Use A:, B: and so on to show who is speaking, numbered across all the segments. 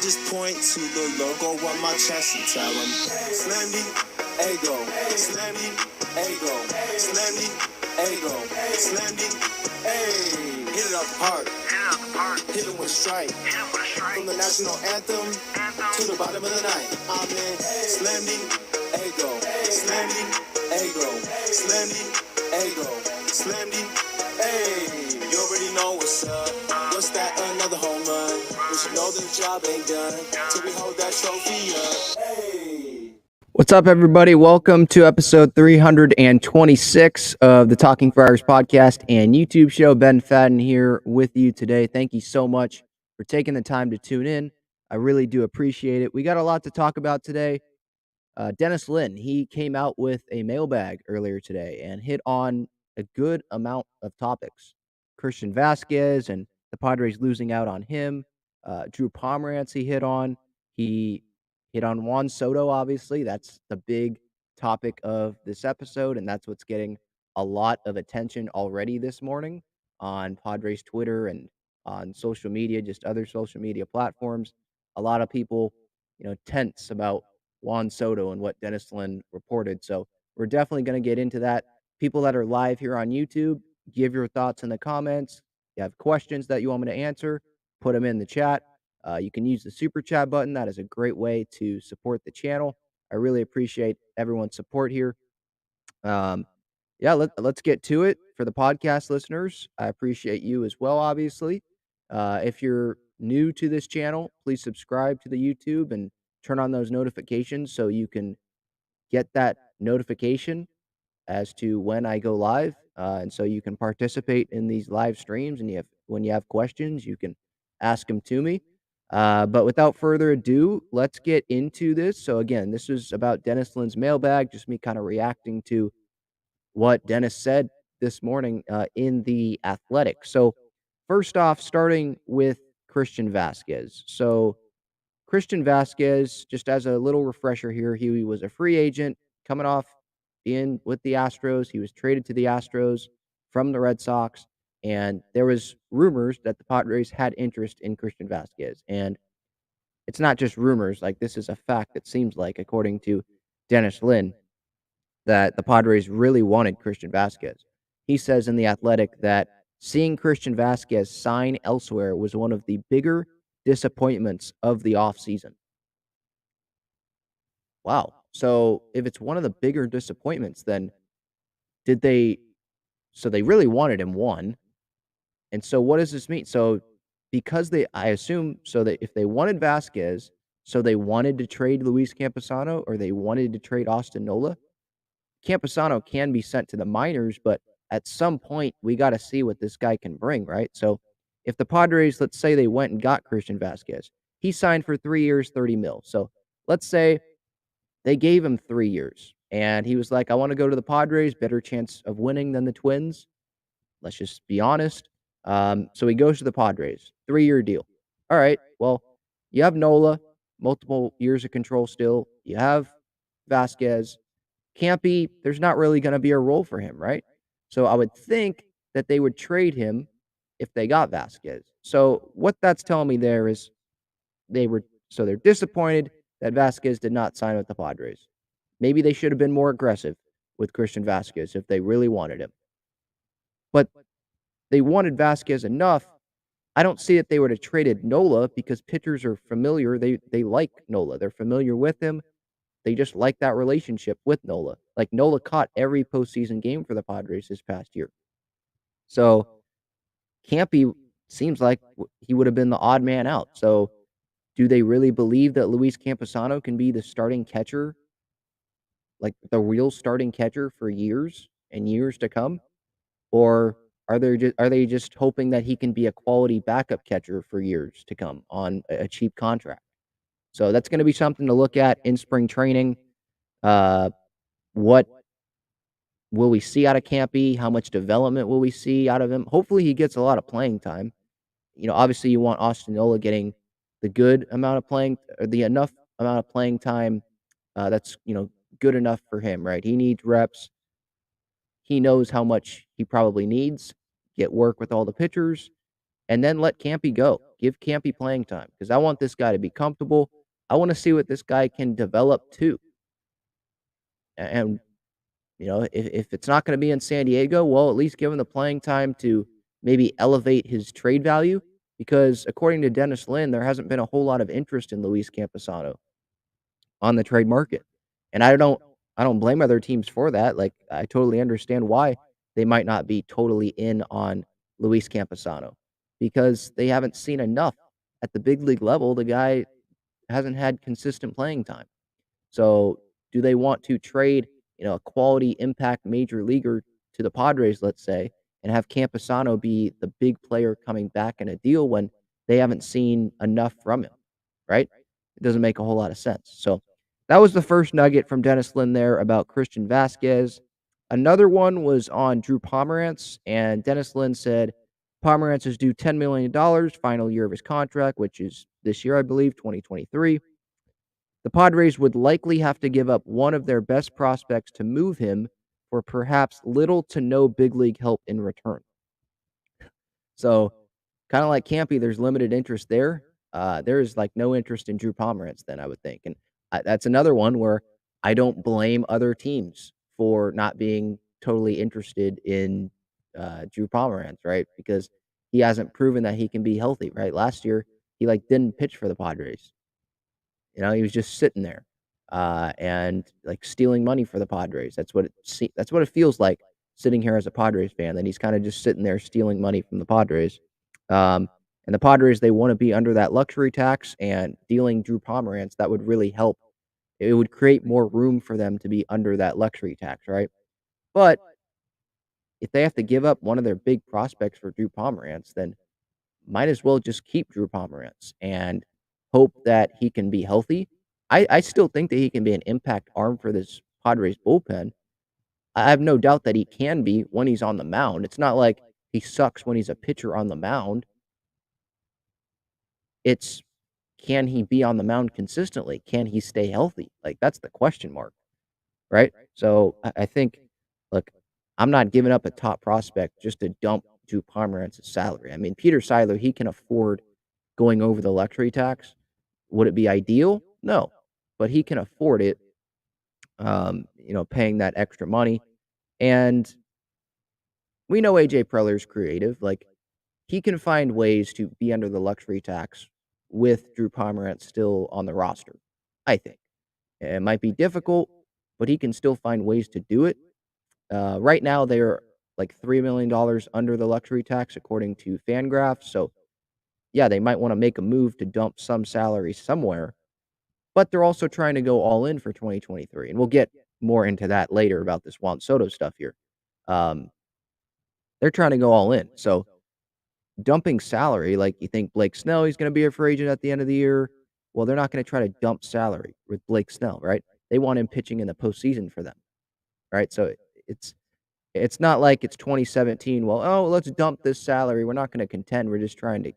A: just point to the logo on my chest and tell them, Slam the ego, slam the ego, slam the ego, slam the ay. Hit it up hard, hit him with a strike. From the national anthem to the bottom of the night. Amen. Slam the ego, slam the ego, slam the ego, slam the ay. You already know what's up. What's that? Another home run. We should know the job ain't done till we hold that trophy up. Hey.
B: What's up, everybody? Welcome to episode 326 of the Talking Friars podcast and YouTube show. Ben Fadden here with you today. Thank you so much for taking the time to tune in. I really do appreciate it. We got a lot to talk about today. Dennis Lin, he came out with a mailbag earlier today and hit on a good amount of topics. Christian Vazquez and the Padres losing out on him. Drew Pomerantz he hit on. He hit on Juan Soto, obviously. That's the big topic of this episode, and that's what's getting a lot of attention already this morning on Padres Twitter and on social media, just other social media platforms. A lot of people, tense about Juan Soto and what Dennis Lin reported. So we're definitely going to get into that. People that are live here on YouTube, give your thoughts in the comments. You have questions that you want me to answer, put them in the chat. You can use the super chat button. That is a great way to support the channel. I really appreciate everyone's support here. Let's get to it. For the podcast listeners, I appreciate you as well, obviously. If you're new to this channel, please subscribe to the YouTube and turn on those notifications so you can get that notification as to when I go live. And so you can participate in these live streams. And when you have questions, you can ask them to me. But without further ado, let's get into this. So again, this is about Dennis Lin's mailbag, just me kind of reacting to what Dennis said this morning in The Athletic. So first off, starting with Christian Vazquez. So Christian Vazquez, just as a little refresher here, he was a free agent coming off being with the Astros. He was traded to the Astros from the Red Sox, and there was rumors that the Padres had interest in Christian Vazquez. And it's not just rumors, like this is a fact, it seems like, according to Dennis Lin, that the Padres really wanted Christian Vazquez. He says in The Athletic that seeing Christian Vazquez sign elsewhere was one of the bigger disappointments of the offseason. Wow. So if it's one of the bigger disappointments, then they really wanted him, one. And so what does this mean? So I assume so that if they wanted Vazquez, so they wanted to trade Luis Campusano or they wanted to trade Austin Nola. Campusano can be sent to the minors, but at some point we got to see what this guy can bring, right? So if the Padres, let's say they went and got Christian Vazquez, he signed for 3 years, 30 mil. So let's say they gave him 3 years and he was like, I want to go to the Padres, better chance of winning than the Twins. Let's just be honest. So he goes to the Padres, 3-year deal. All right, well, you have Nola, multiple years of control still. You have Vazquez. Campy, there's not really going to be a role for him, right? So I would think that they would trade him if they got Vazquez. So what that's telling me there is they're disappointed that Vazquez did not sign with the Padres. Maybe they should have been more aggressive with Christian Vazquez if they really wanted him. But they wanted Vazquez enough. I don't see that they would have traded Nola because pitchers are familiar. They like Nola. They're familiar with him. They just like that relationship with Nola. Like Nola caught every postseason game for the Padres this past year. So Campy seems like he would have been the odd man out. So do they really believe that Luis Campusano can be the starting catcher, like the real starting catcher for years and years to come? Or are they just hoping that he can be a quality backup catcher for years to come on a cheap contract? So that's going to be something to look at in spring training. What will we see out of Campy? How much development will we see out of him? Hopefully he gets a lot of playing time. Obviously you want Austin Nola getting the good amount of playing, or the enough amount of playing time that's, good enough for him, right? He needs reps. He knows how much he probably needs, get work with all the pitchers, and then let Campy go. Give Campy playing time because I want this guy to be comfortable. I want to see what this guy can develop too. And if it's not going to be in San Diego, well, at least give him the playing time to maybe elevate his trade value. Because according to Dennis Lin, there hasn't been a whole lot of interest in Luis Campusano on the trade market. And I don't blame other teams for that. Like, I totally understand why they might not be totally in on Luis Campusano because they haven't seen enough at the big league level. The guy hasn't had consistent playing time. So, do they want to trade, a quality impact major leaguer to the Padres, let's say, and have Campusano be the big player coming back in a deal when they haven't seen enough from him, right? It doesn't make a whole lot of sense. So, that was the first nugget from Dennis Lin there about Christian Vazquez. Another one was on Drew Pomerantz, and Dennis Lin said Pomerantz is due $10 million, final year of his contract, which is this year, I believe, 2023. The Padres would likely have to give up one of their best prospects to move him for perhaps little to no big league help in return. So, kind of like Campy, there's limited interest there. There is like no interest in Drew Pomerantz, then I would think, and that's another one where I don't blame other teams for not being totally interested in Drew Pomerantz, right? Because he hasn't proven that he can be healthy, right? Last year, he didn't pitch for the Padres. He was just sitting there, and, stealing money for the Padres. That's what it feels like sitting here as a Padres fan, that he's kinda just sitting there stealing money from the Padres. And the Padres, they wanna be under that luxury tax, and dealing Drew Pomerantz, that would really help. It would create more room for them to be under that luxury tax, right? But if they have to give up one of their big prospects for Drew Pomerantz, then might as well just keep Drew Pomerantz and hope that he can be healthy. I still think that he can be an impact arm for this Padres bullpen. I have no doubt that he can be when he's on the mound. It's not like he sucks when he's a pitcher on the mound. It's, can he be on the mound consistently? Can he stay healthy? That's the question mark, right? So I think, look, I'm not giving up a top prospect just to dump Drew Pomerantz's salary. I mean, Peter Seidler, he can afford going over the luxury tax. Would it be ideal? No, but he can afford it, paying that extra money. And we know AJ Preller's creative. He can find ways to be under the luxury tax with Drew Pomerantz still on the roster, I think. It might be difficult, but he can still find ways to do it. Right now, they're like $3 million under the luxury tax, according to Fangraphs. So, yeah, they might want to make a move to dump some salary somewhere, but they're also trying to go all in for 2023. And we'll get more into that later about this Juan Soto stuff here. Um, they're trying to go all in. So, dumping salary, you think Blake Snell, he's going to be a free agent at the end of the year. Well, they're not going to try to dump salary with Blake Snell, right? They want him pitching in the postseason for them, right? So it's not like it's 2017. Well, oh, let's dump this salary. We're not going to contend. We're just trying to,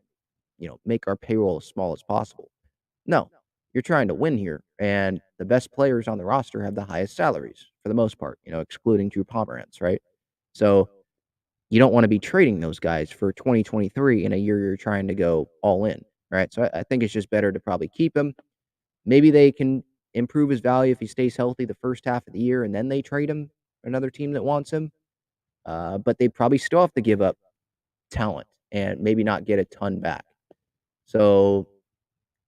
B: make our payroll as small as possible. No, you're trying to win here, and the best players on the roster have the highest salaries for the most part, excluding Drew Pomerantz, right? So you don't want to be trading those guys for 2023 in a year you're trying to go all in, right? So I think it's just better to probably keep him. Maybe they can improve his value if he stays healthy the first half of the year, and then they trade him for another team that wants him. But they probably still have to give up talent and maybe not get a ton back. So,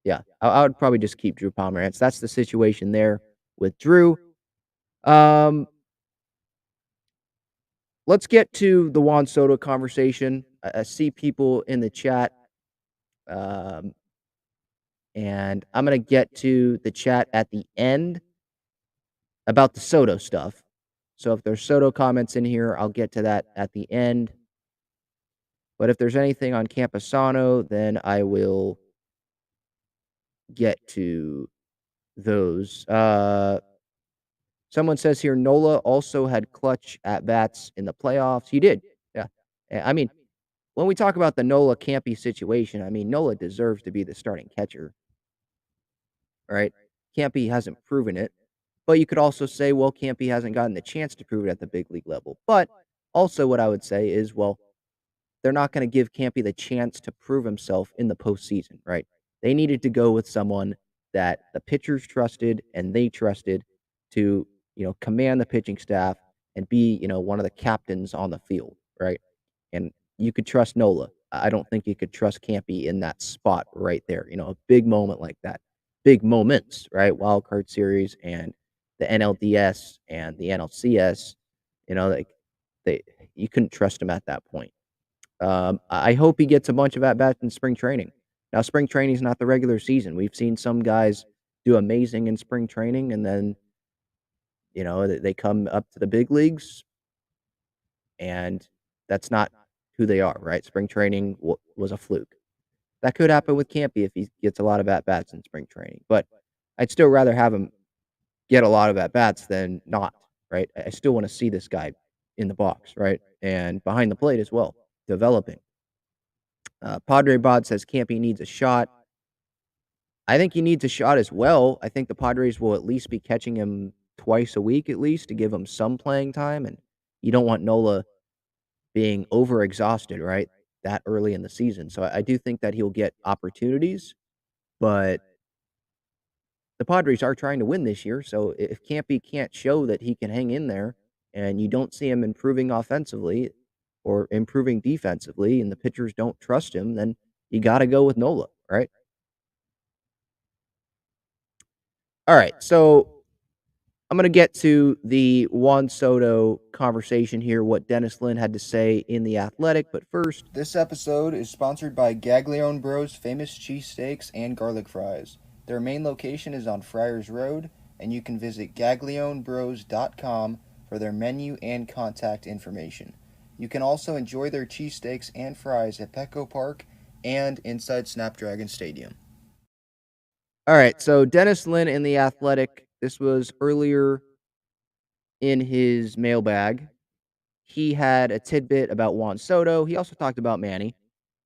B: yeah, I would probably just keep Drew Pomerantz. That's the situation there with Drew. Let's get to the Juan Soto conversation. I see people in the chat, and I'm going to get to the chat at the end about the Soto stuff. So if there's Soto comments in here, I'll get to that at the end. But if there's anything on Campusano, then I will get to those. Someone says here, Nola also had clutch at-bats in the playoffs. He did, yeah. I mean, when we talk about the Nola Campy situation, I mean, Nola deserves to be the starting catcher, right? Campy hasn't proven it. But you could also say, well, Campy hasn't gotten the chance to prove it at the big league level. But also what I would say is, well, they're not going to give Campy the chance to prove himself in the postseason, right? They needed to go with someone that the pitchers trusted and they trusted to, command the pitching staff and be, one of the captains on the field, right? And you could trust Nola. I don't think you could trust Campy in that spot right there. A big moment like that, big moments, right? Wild card series and the NLDS and the NLCS, like they, you couldn't trust him at that point. I hope he gets a bunch of at bats in spring training. Now, spring training is not the regular season. We've seen some guys do amazing in spring training, and then they come up to the big leagues, and that's not who they are, right? Spring training was a fluke. That could happen with Campy if he gets a lot of at bats in spring training, but I'd still rather have him get a lot of at bats than not, right? I still want to see this guy in the box, right, and behind the plate as well, developing. Padre Bod says Campy needs a shot. I think he needs a shot as well. I think the Padres will at least be catching him twice a week at least to give him some playing time, and you don't want Nola being overexhausted, right, that early in the season. So I do think that he'll get opportunities, but the Padres are trying to win this year, so if Campy can't show that he can hang in there and you don't see him improving offensively or improving defensively and the pitchers don't trust him, then you got to go with Nola, right? All right, so I'm going to get to the Juan Soto conversation here, what Dennis Lin had to say in The Athletic. But first, this episode is sponsored by Gaglione Bros Famous Cheesesteaks and Garlic Fries. Their main location is on Friars Road, and you can visit gaglionebros.com for their menu and contact information. You can also enjoy their cheesesteaks and fries at Petco Park and inside Snapdragon Stadium. All right, so Dennis Lin in The Athletic. This was earlier in his mailbag. He had a tidbit about Juan Soto. He also talked about Manny.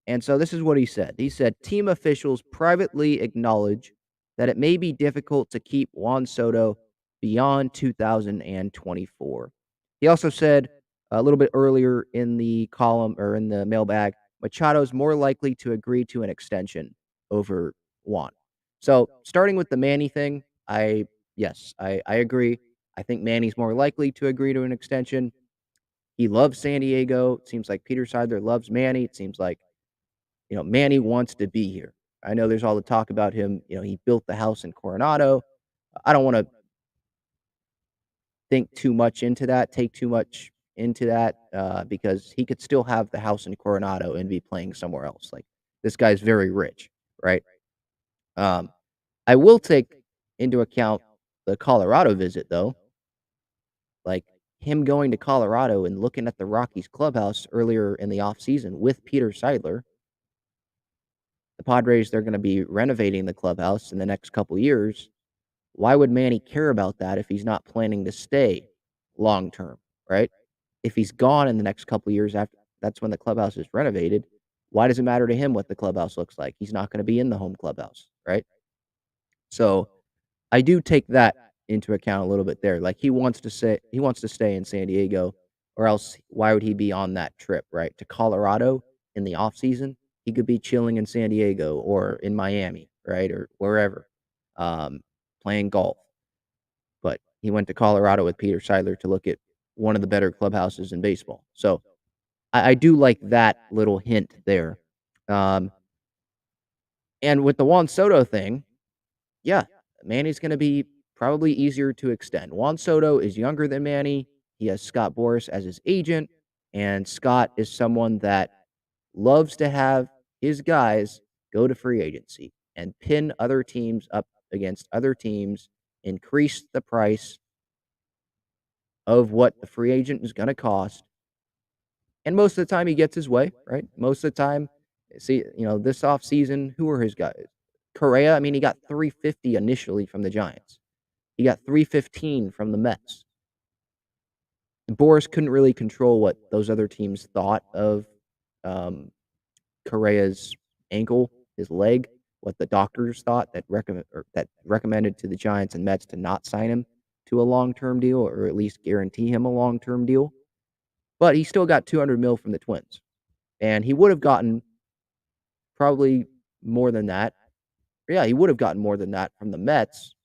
B: And so this is what he said. He said, team officials privately acknowledge that it may be difficult to keep Juan Soto beyond 2024. He also said a little bit earlier in the column or in the mailbag, Machado's more likely to agree to an extension over Juan. So starting with the Manny thing, I agree. I think Manny's more likely to agree to an extension. He loves San Diego. It seems like Peter Seidler loves Manny. It seems like, Manny wants to be here. I know there's all the talk about him. He built the house in Coronado. I don't want to think too much into that, take too much into that, because he could still have the house in Coronado and be playing somewhere else. Like, this guy's very rich, right? I will take into account the Colorado visit, though. Like, him going to Colorado and looking at the Rockies clubhouse earlier in the offseason with Peter Seidler. The Padres, they're going to be renovating the clubhouse in the next couple years. Why would Manny care about that if he's not planning to stay long term, right? If he's gone in the next couple years after that's when the clubhouse is renovated, why does it matter to him what the clubhouse looks like? He's not going to be in the home clubhouse, right? So I do take that into account a little bit there. Like, he wants to stay in San Diego, or else why would he be on that trip, right? To Colorado in the off season? He could be chilling in San Diego or in Miami, right? Or wherever, playing golf. But he went to Colorado with Peter Seidler to look at one of the better clubhouses in baseball. So I do like that little hint there. And with the Juan Soto thing, yeah, Manny's going to be probably easier to extend. Juan Soto is younger than Manny. He has Scott Boras as his agent, and Scott is someone that loves to have his guys go to free agency and pin other teams up against other teams, increase the price of what the free agent is going to cost. And most of the time he gets his way, right? Most of the time, see, this offseason, who are his guys? Correa, I mean, he got $350 initially from the Giants. He got $315 from the Mets. Boris couldn't really control what those other teams thought of Correa's ankle, his leg, what the doctors thought that recommended to the Giants and Mets to not sign him to a long-term deal, or at least guarantee him a long-term deal. But he still got $200 million from the Twins. And he would have gotten probably more than that. Yeah, he would have gotten more than that from the Mets,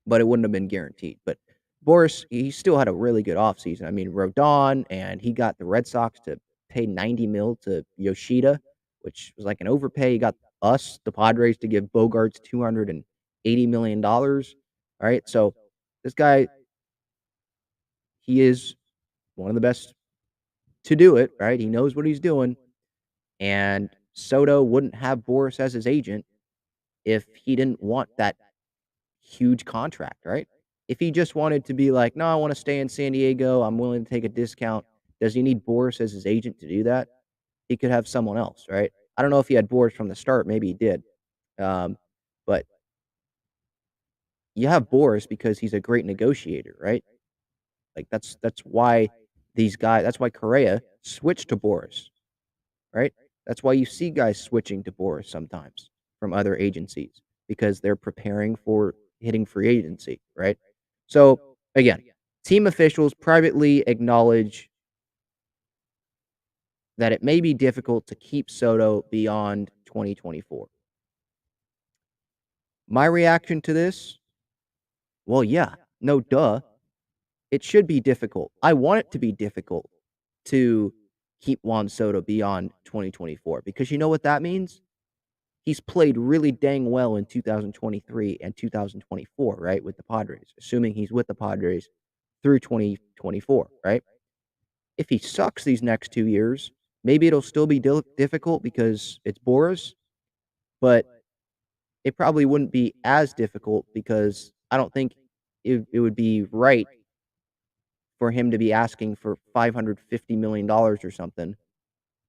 B: but it wouldn't have been guaranteed. But Boris, he still had a really good offseason. I mean, Rodon, and he got the Red Sox to pay 90 mil to Yoshida, which was like an overpay. He got us, the Padres, to give Bogarts $280 million. All right. So this guy, he is one of the best to do it, right? He knows what he's doing. And Soto wouldn't have Boris as his agent if he didn't want that huge contract, right? If he just wanted to be like, no, I want to stay in San Diego, I'm willing to take a discount. Does he need Boris as his agent to do that? He could have someone else, right? I don't know if he had Boris from the start. Maybe he did. Um, but you have Boris because he's a great negotiator, right? Like that's why that's why Correa switched to Boris, right? That's why you see guys switching to Boris sometimes from other agencies because they're preparing for hitting free agency, right? So, again, team officials privately acknowledge that it may be difficult to keep Soto beyond 2024. My reaction to this, well, yeah, no duh. It should be difficult. I want it to be difficult to keep Juan Soto beyond 2024 because you know what that means? He's played really dang well in 2023 and 2024, right, with the Padres, assuming he's with the Padres through 2024, right? If he sucks these next 2 years, maybe it'll still be difficult because it's Boris, but it probably wouldn't be as difficult because I don't think it would be right for him to be asking for $550 million or something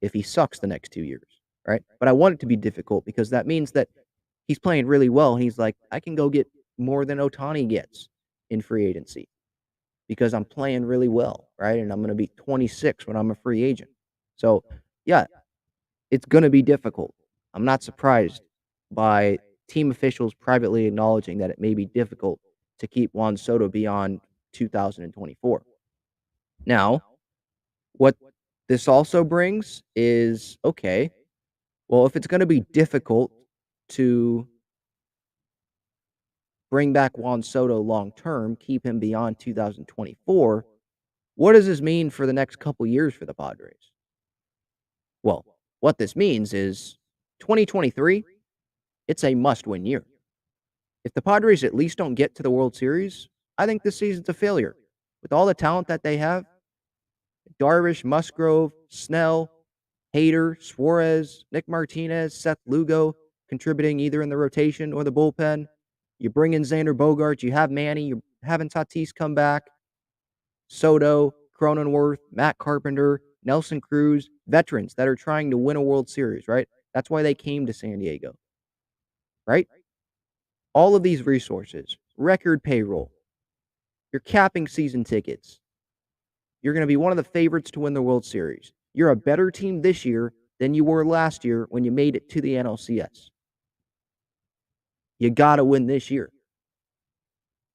B: if he sucks the next 2 years, right? But I want it to be difficult because that means that he's playing really well, and he's like, "I can go get more than Ohtani gets in free agency because I'm playing really well, right? And I'm gonna be 26 when I'm a free agent." So, yeah, it's gonna be difficult. I'm not surprised by team officials privately acknowledging that it may be difficult to keep Juan Soto beyond 2024. Now, what this also brings is, okay, well, if it's gonna be difficult to bring back Juan Soto long term, keep him beyond 2024, what does this mean for the next couple years for the Padres? Well, what this means is 2023, it's a must win year. If the Padres at least don't get to the World Series, I think this season's a failure. With all the talent that they have, Darvish, Musgrove, Snell, Hader, Suarez, Nick Martinez, Seth Lugo contributing either in the rotation or the bullpen. You bring in Xander Bogaerts, you have Manny, you're having Tatis come back, Soto, Cronenworth, Matt Carpenter, Nelson Cruz, veterans that are trying to win a World Series, right? That's why they came to San Diego, right? All of these resources, record payroll, you're capping season tickets. You're going to be one of the favorites to win the World Series. You're a better team this year than you were last year when you made it to the NLCS. You got to win this year.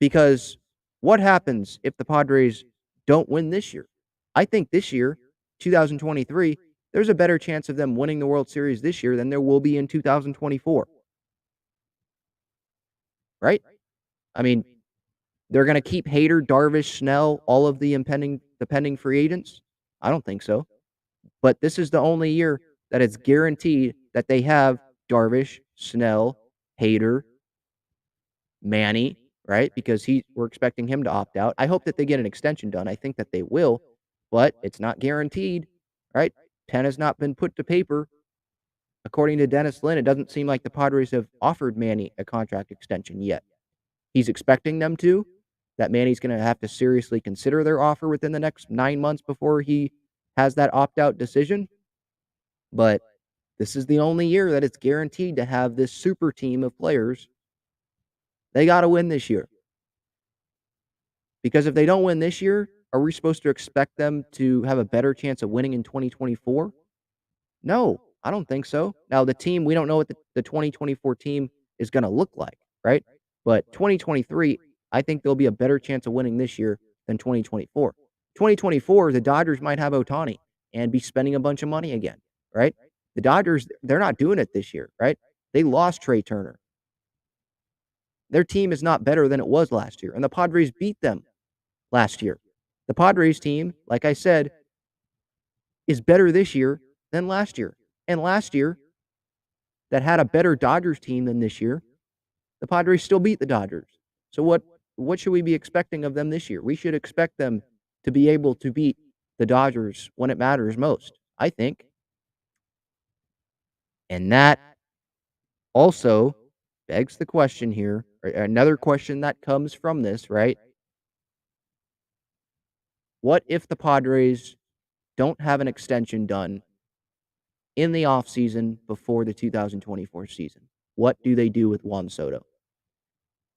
B: Because what happens if the Padres don't win this year? I think this year, 2023, there's a better chance of them winning the World Series this year than there will be in 2024. Right? I mean, they're going to keep Hader, Darvish, Snell, all of the pending free agents? I don't think so. But this is the only year that it's guaranteed that they have Darvish, Snell, Hader, Manny, right? Because we're expecting him to opt out. I hope that they get an extension done. I think that they will, but it's not guaranteed, right? Pen has not been put to paper. According to Dennis Lin, it doesn't seem like the Padres have offered Manny a contract extension yet. He's expecting them to. That Manny's going to have to seriously consider their offer within the next 9 months before he has that opt-out decision. But this is the only year that it's guaranteed to have this super team of players. They got to win this year. Because if they don't win this year, are we supposed to expect them to have a better chance of winning in 2024? No, I don't think so. Now, the team, we don't know what the 2024 team is going to look like, right? But 2023, I think there'll be a better chance of winning this year than 2024. 2024, the Dodgers might have Ohtani. and be spending a bunch of money again, right? The Dodgers, they're not doing it this year, right? They lost Trey Turner. Their team is not better than it was last year, and the Padres beat them last year. The Padres team, like I said, is better this year than last year. And last year, that had a better Dodgers team than this year, the Padres still beat the Dodgers. So what should we be expecting of them this year? We should expect them to be able to beat the Dodgers when it matters most, I think. And that also begs the question here, or another question that comes from this, right? What if the Padres don't have an extension done in the offseason before the 2024 season? What do they do with Juan Soto?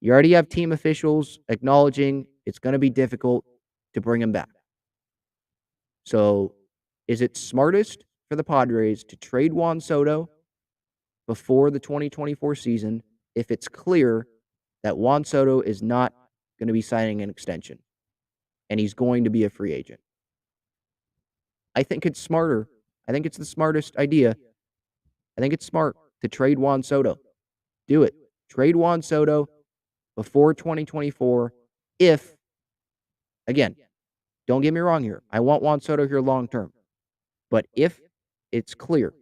B: You already have team officials acknowledging it's going to be difficult to bring him back. So, is it smartest for the Padres to trade Juan Soto before the 2024 season if it's clear that Juan Soto is not going to be signing an extension and he's going to be a free agent? I think it's smarter. I think it's the smartest idea. I think it's smart to trade Juan Soto. Do it. Trade Juan Soto before 2024 if, again, don't get me wrong here. I want Juan Soto here long term. But if it's clear,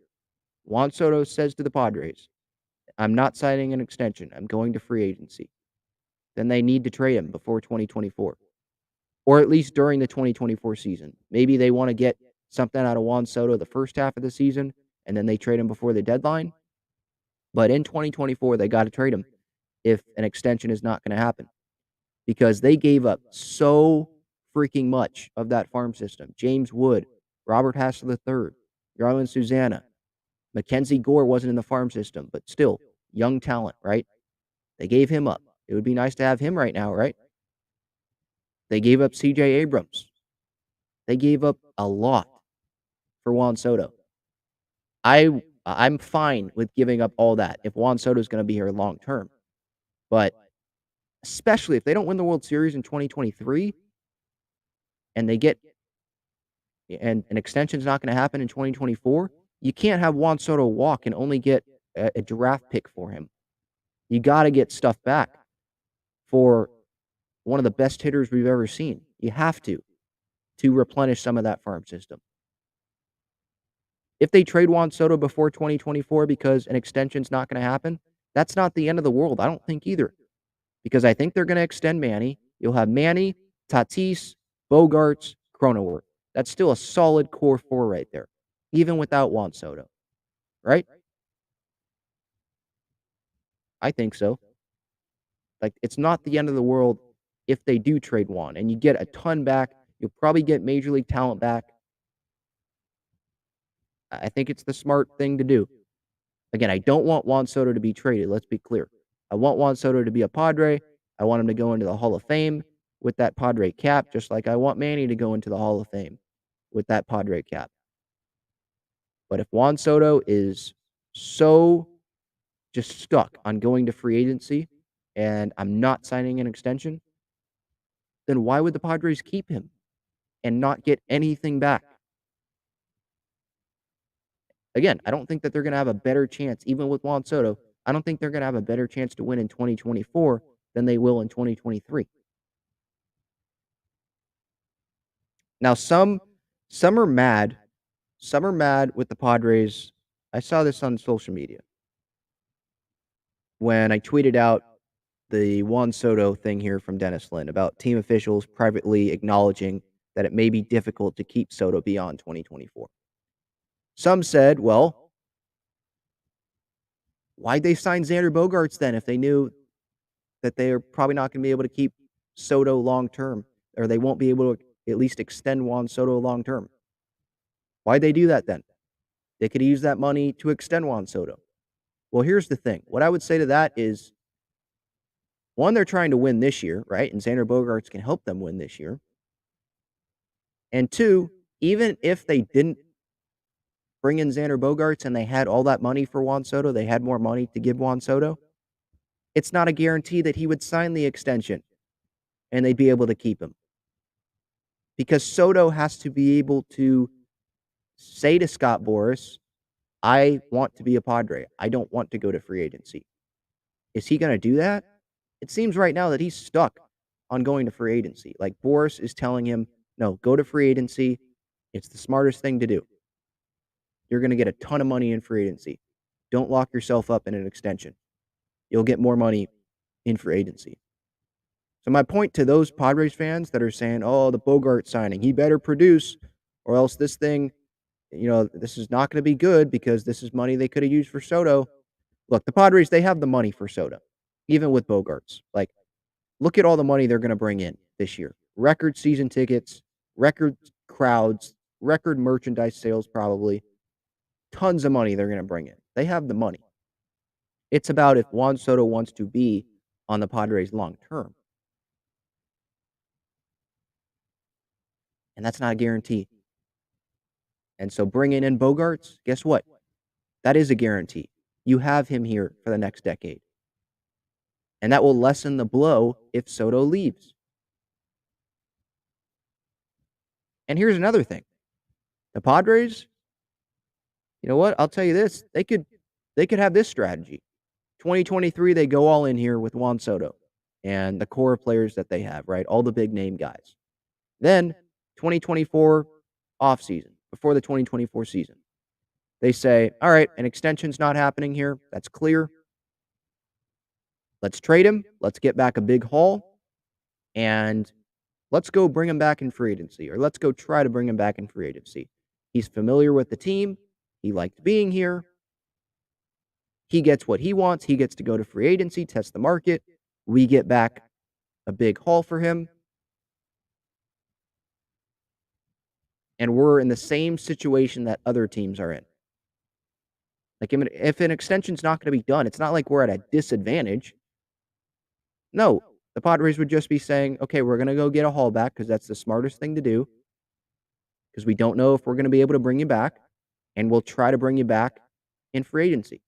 B: Juan Soto says to the Padres, I'm not signing an extension. I'm going to free agency. Then they need to trade him before 2024. Or at least during the 2024 season. Maybe they want to get something out of Juan Soto the first half of the season, and then they trade him before the deadline. But in 2024, they got to trade him if an extension is not going to happen. Because they gave up so freaking much of that farm system. James Wood, Robert Hassel III, Yarlin Susana, Mackenzie Gore wasn't in the farm system, but still, young talent, right? They gave him up. It would be nice to have him right now, right? They gave up C.J. Abrams. They gave up a lot for Juan Soto. I'm fine with giving up all that if Juan Soto is going to be here long term. But especially if they don't win the World Series in 2023 and they get and an extension is not going to happen in 2024, you can't have Juan Soto walk and only get a draft pick for him. You got to get stuff back for one of the best hitters we've ever seen. You have to replenish some of that farm system. If they trade Juan Soto before 2024 because an extension's not going to happen, that's not the end of the world. I don't think either. Because I think they're going to extend Manny. You'll have Manny, Tatis, Bogarts, Cronenworth. That's still a solid core four right there, even without Juan Soto. Right? I think so. Like, it's not the end of the world if they do trade Juan, and you get a ton back. You'll probably get major league talent back. I think it's the smart thing to do. Again, I don't want Juan Soto to be traded. Let's be clear. I want Juan Soto to be a Padre. I want him to go into the Hall of Fame with that Padre cap, just like I want Manny to go into the Hall of Fame with that Padre cap. But if Juan Soto is so just stuck on going to free agency and I'm not signing an extension, then why would the Padres keep him and not get anything back? Again, I don't think that they're going to have a better chance, even with Juan Soto. I don't think they're going to have a better chance to win in 2024 than they will in 2023. Now, some are mad. Some are mad with the Padres. I saw this on social media when I tweeted out the Juan Soto thing here from Dennis Lin about team officials privately acknowledging that it may be difficult to keep Soto beyond 2024. Some said, well, why'd they sign Xander Bogaerts then if they knew that they are probably not going to be able to keep Soto long term, or they won't be able to at least extend Juan Soto long term? Why'd they do that then? They could use that money to extend Juan Soto. Well, here's the thing. What I would say to that is, one, they're trying to win this year, right? And Xander Bogaerts can help them win this year. And two, even if they didn't bring in Xander Bogaerts and they had all that money for Juan Soto, they had more money to give Juan Soto, it's not a guarantee that he would sign the extension and they'd be able to keep him. Because Soto has to be able to say to Scott Boras, I want to be a Padre. I don't want to go to free agency. Is he going to do that? It seems right now that he's stuck on going to free agency. Like Boras is telling him, no, go to free agency. It's the smartest thing to do. You're going to get a ton of money in free agency. Don't lock yourself up in an extension. You'll get more money in free agency. So my point to those Padres fans that are saying, oh, the Bogart signing, he better produce or else this thing, this is not going to be good because this is money they could have used for Soto. Look, the Padres, they have the money for Soto, even with Bogarts. Like, look at all the money they're going to bring in this year. Record season tickets, record crowds, record merchandise sales probably. Tons of money they're going to bring in. They have the money. It's about if Juan Soto wants to be on the Padres long term. And that's not a guarantee. And so bringing in Bogarts, guess what? That is a guarantee. You have him here for the next decade. And that will lessen the blow if Soto leaves. And here's another thing. The Padres, you know what? I'll tell you this. They could have this strategy. 2023, they go all in here with Juan Soto and the core of players that they have, right? All the big name guys. Then 2024 offseason, before the 2024 season, they say, all right, an extension's not happening here. That's clear. Let's trade him. Let's get back a big haul. And let's go bring him back in free agency, or let's go try to bring him back in free agency. He's familiar with the team. He liked being here. He gets what he wants. He gets to go to free agency, test the market. We get back a big haul for him. And we're in the same situation that other teams are in. Like, if an extension's not going to be done, it's not like we're at a disadvantage. No, the Padres would just be saying, okay, we're going to go get a haul back because that's the smartest thing to do because we don't know if we're going to be able to bring you back, and we'll try to bring you back in free agency.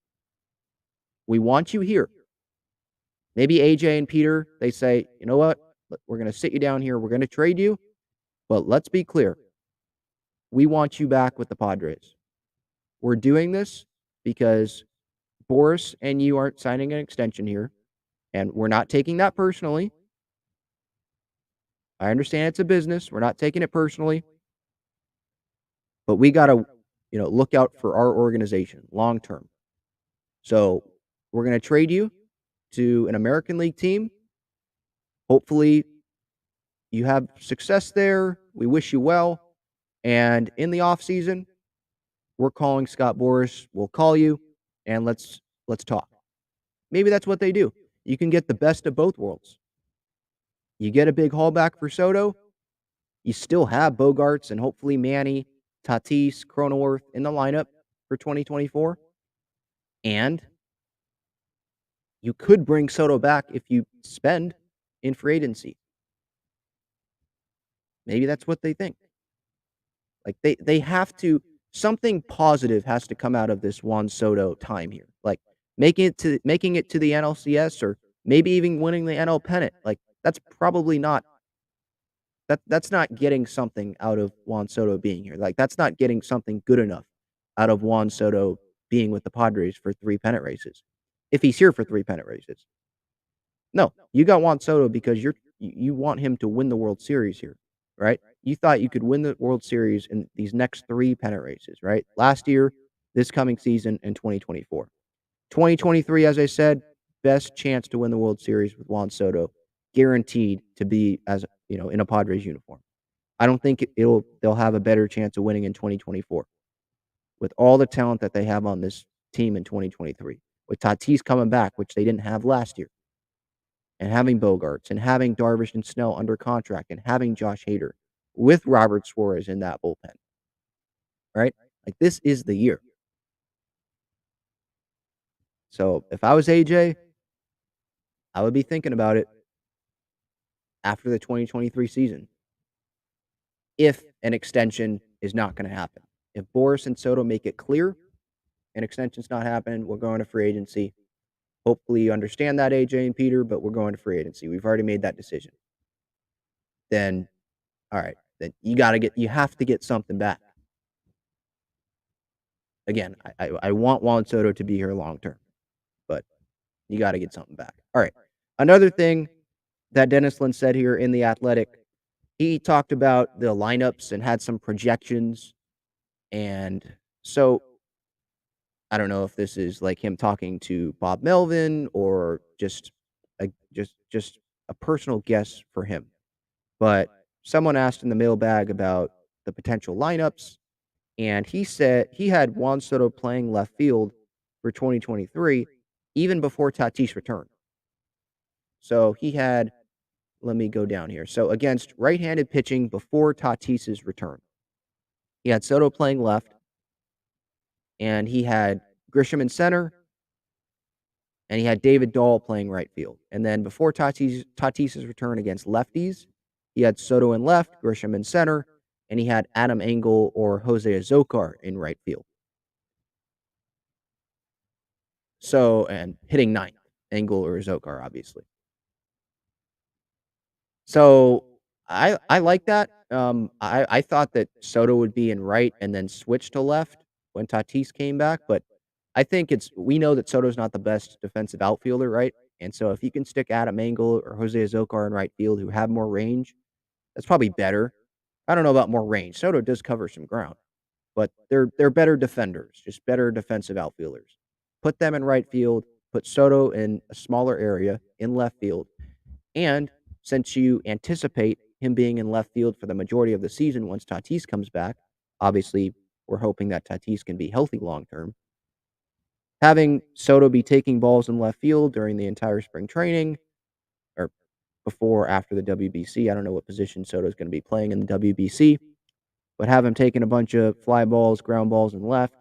B: We want you here. Maybe AJ and Peter, they say, you know what? We're going to sit you down here. We're going to trade you, but let's be clear. We want you back with the Padres. We're doing this because Boras and you aren't signing an extension here, and we're not taking that personally. I understand it's a business. We're not taking it personally. But we got to, look out for our organization long term. So we're going to trade you to an American League team. Hopefully you have success there. We wish you well. And in the offseason, we're calling Scott Boras. We'll call you and let's talk. Maybe that's what they do. You can get the best of both worlds. You get a big haul back for Soto. You still have Bogarts and hopefully Manny, Tatis, Cronenworth in the lineup for 2024. And you could bring Soto back if you spend in free agency. Maybe that's what they think. Like they have to, something positive has to come out of this Juan Soto time here. Like making it to the NLCS or maybe even winning the NL pennant. Like that's probably not that's not getting something out of Juan Soto being here. Like that's not getting something good enough out of Juan Soto being with the Padres for 3 pennant races. If he's here for 3 pennant races. No, you got Juan Soto because you want him to win the World Series here, right? You thought you could win the World Series in these next 3 pennant races, right? Last year, this coming season, and 2024. 2023, as I said, best chance to win the World Series with Juan Soto, guaranteed to be in a Padres uniform. I don't think they'll have a better chance of winning in 2024 with all the talent that they have on this team in 2023. With Tatis coming back, which they didn't have last year, and having Bogarts, and having Darvish and Snell under contract, and having Josh Hader with Robert Suarez in that bullpen, right? Like, this is the year. So, if I was AJ, I would be thinking about it after the 2023 season if an extension is not going to happen. If Boras and Soto make it clear an extension's not happening, we're going to free agency. Hopefully you understand that, AJ and Peter, but we're going to free agency. We've already made that decision. Then, all right, then you have to get something back. again, I want Juan Soto to be here long term, but you got to get something back. All right. Another thing that Dennis Lin said here in The Athletic, he talked about the lineups and had some projections. And so I don't know if this is like him talking to Bob Melvin or just a personal guess for him. But someone asked in the mailbag about the potential lineups, and he said he had Juan Soto playing left field for 2023 even before Tatis returned. So he had, let me go down here. So against right-handed pitching before Tatis's return, he had Soto playing left, and he had Grisham in center, and he had David Dahl playing right field. And then before Tatis's return against lefties, he had Soto in left, Grisham in center, and he had Adam Engel or Jose Azocar in right field. So, and hitting ninth, Engel or Azocar, obviously. So I like that. I thought that Soto would be in right and then switch to left when Tatis came back, but I think we know that Soto's not the best defensive outfielder, right? And so if you can stick Adam Engel or Jose Azocar in right field who have more range, that's probably better. I don't know about more range. Soto does cover some ground, but they're better defenders, just better defensive outfielders. Put them in right field, put Soto in a smaller area in left field, and since you anticipate him being in left field for the majority of the season once Tatis comes back, obviously we're hoping that Tatis can be healthy long term. Having Soto be taking balls in left field during the entire spring training, or before or after the WBC, I don't know what position Soto's going to be playing in the WBC, but have him taking a bunch of fly balls, ground balls, and left,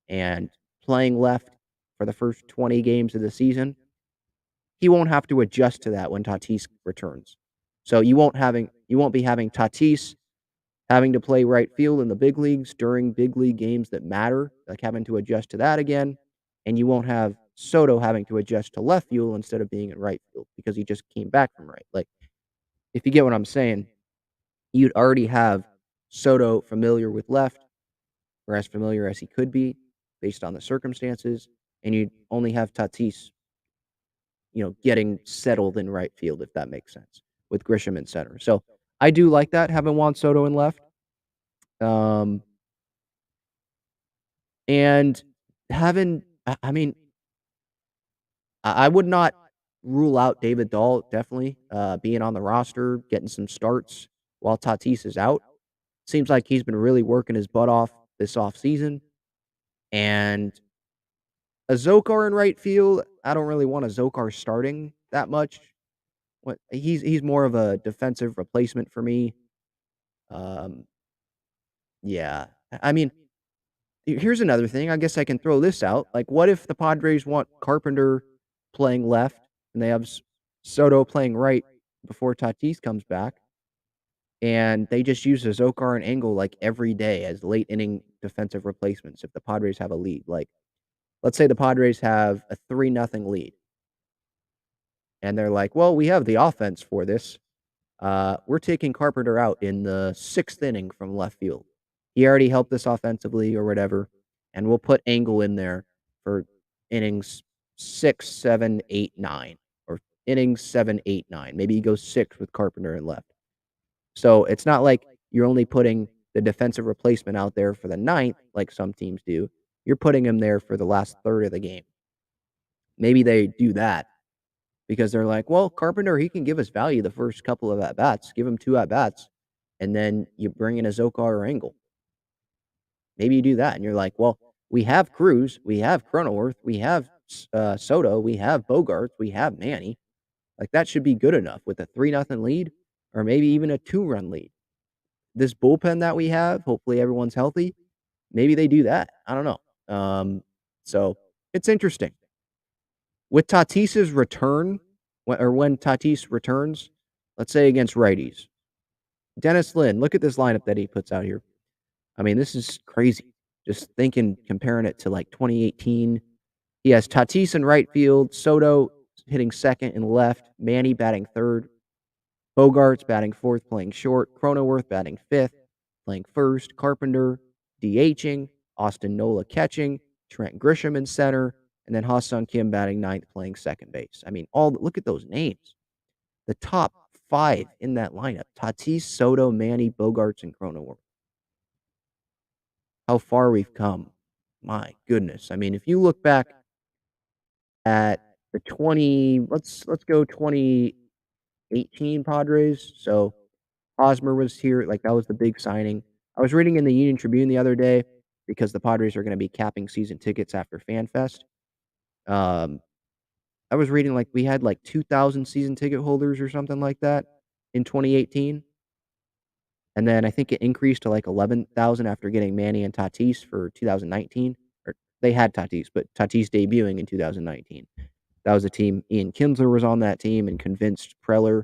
B: and playing left for the first 20 games of the season, he won't have to adjust to that when Tatis returns. So you won't be having Tatis having to play right field in the big leagues during big league games that matter, like having to adjust to that again, and you won't have Soto having to adjust to left field instead of being in right field because he just came back from right. Like, if you get what I'm saying, you'd already have Soto familiar with left, or as familiar as he could be based on the circumstances, and you'd only have Tatis, getting settled in right field, if that makes sense, with Grisham in center. So I do like that, having Juan Soto in left. And having, I mean, I would not rule out David Dahl, definitely, being on the roster, getting some starts while Tatis is out. Seems like he's been really working his butt off this offseason. And a Zokar in right field, I don't really want a Zokar starting that much. He's more of a defensive replacement for me. Um, yeah. I mean, here's another thing. I guess I can throw this out. Like, what if the Padres want Carpenter playing left and they have Soto playing right before Tatis comes back, and they just use Zokar and Engel like every day as late inning defensive replacements if the Padres have a lead? Like, let's say the Padres have a 3-0 lead, and they're like, well, we have the offense for this. We're taking Carpenter out in the 6th inning from left field. He already helped us offensively or whatever, and we'll put Engel in there for innings 6, 7, 8, 9, or innings 7, 8, 9. Maybe he goes 6 with Carpenter in left. So it's not like you're only putting the defensive replacement out there for the 9th, like some teams do. You're putting him there for the last third of the game. Maybe they do that because they're like, well, Carpenter, he can give us value the first couple of at-bats. Give him 2 at-bats, and then you bring in a Zokar or Engel. Maybe you do that, and you're like, well, we have Cruz, we have Cronenworth, we have Soto, we have Bogarts, we have Manny. Like, that should be good enough with a 3-0 lead or maybe even a 2-run lead. This bullpen that we have, hopefully everyone's healthy. Maybe they do that. I don't know. So it's interesting. With Tatis's return, when Tatis returns, let's say against righties, Dennis Lin, look at this lineup that he puts out here. I mean, this is crazy. Just comparing it to like 2018. He has Tatis in right field, Soto hitting second and left, Manny batting third, Bogarts batting fourth, playing short, Cronenworth batting fifth, playing first, Carpenter DHing, Austin Nola catching, Trent Grisham in center, and then Ha-Seong Kim batting ninth, playing second base. I mean, look at those names. The top 5 in that lineup: Tatis, Soto, Manny, Bogarts, and Cronenworth. How far we've come. My goodness. I mean, if you look back at the let's go 2018 Padres. So Hosmer was here, like that was the big signing. I was reading in the Union Tribune the other day because the Padres are going to be capping season tickets after FanFest. I was reading like we had like 2,000 season ticket holders or something like that in 2018. And then I think it increased to like 11,000 after getting Manny and Tatis for 2019. Or they had Tatis, but Tatis debuting in 2019. That was a team. Ian Kinsler was on that team and convinced Preller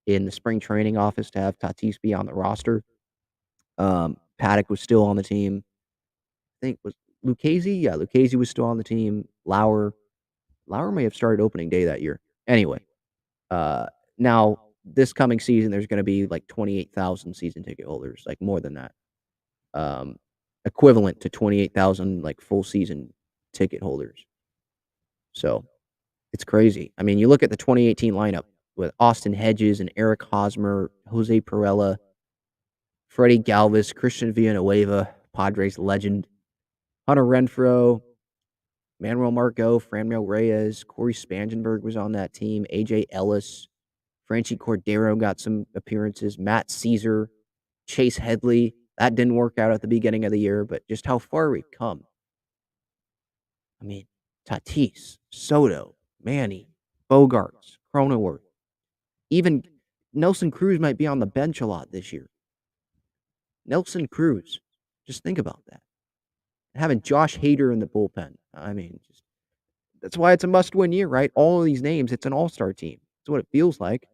B: in the spring training office to have Tatis be on the roster. Paddock was still on the team. I think was Lucchesi. Yeah, Lucchesi was still on the team. Lauer may have started opening day that year. Anyway, now this coming season, there's going to be like 28,000 season ticket holders, like more than that, equivalent to 28,000 like full season ticket holders. So it's crazy. I mean, you look at the 2018 lineup with Austin Hedges and Eric Hosmer, Jose Perella, Freddie Galvis, Christian Villanueva, Padres legend, Hunter Renfroe, Manuel Margot, Franmil Reyes, Corey Spangenberg was on that team, AJ Ellis, Franchi Cordero got some appearances, Matt Caesar, Chase Headley. That didn't work out at the beginning of the year, but just how far we've come. I mean, Tatis, Soto, Manny, Bogarts, Cronenworth. Even Nelson Cruz might be on the bench a lot this year. Nelson Cruz. Just think about that. Having Josh Hader in the bullpen. I mean, that's why it's a must-win year, right? All of these names, it's an all-star team. That's what it feels like.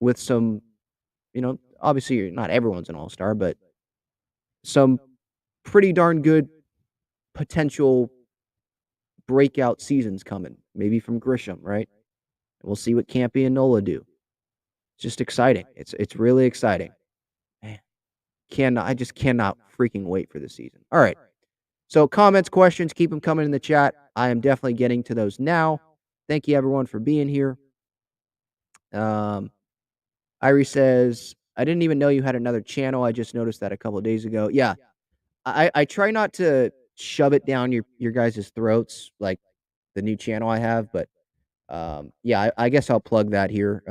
B: With some, obviously not everyone's an all-star, but some pretty darn good potential breakout seasons coming. Maybe from Grisham, right? And we'll see what Campy and Nola do. It's just exciting. It's really exciting. Man, I just cannot freaking wait for the season. All right. So comments, questions, keep them coming in the chat. I am definitely getting to those now. Thank you, everyone, for being here. Irie says, I didn't even know you had another channel. I just noticed that a couple of days ago. Yeah, I try not to shove it down your guys' throats, like the new channel I have, but yeah, I guess I'll plug that here.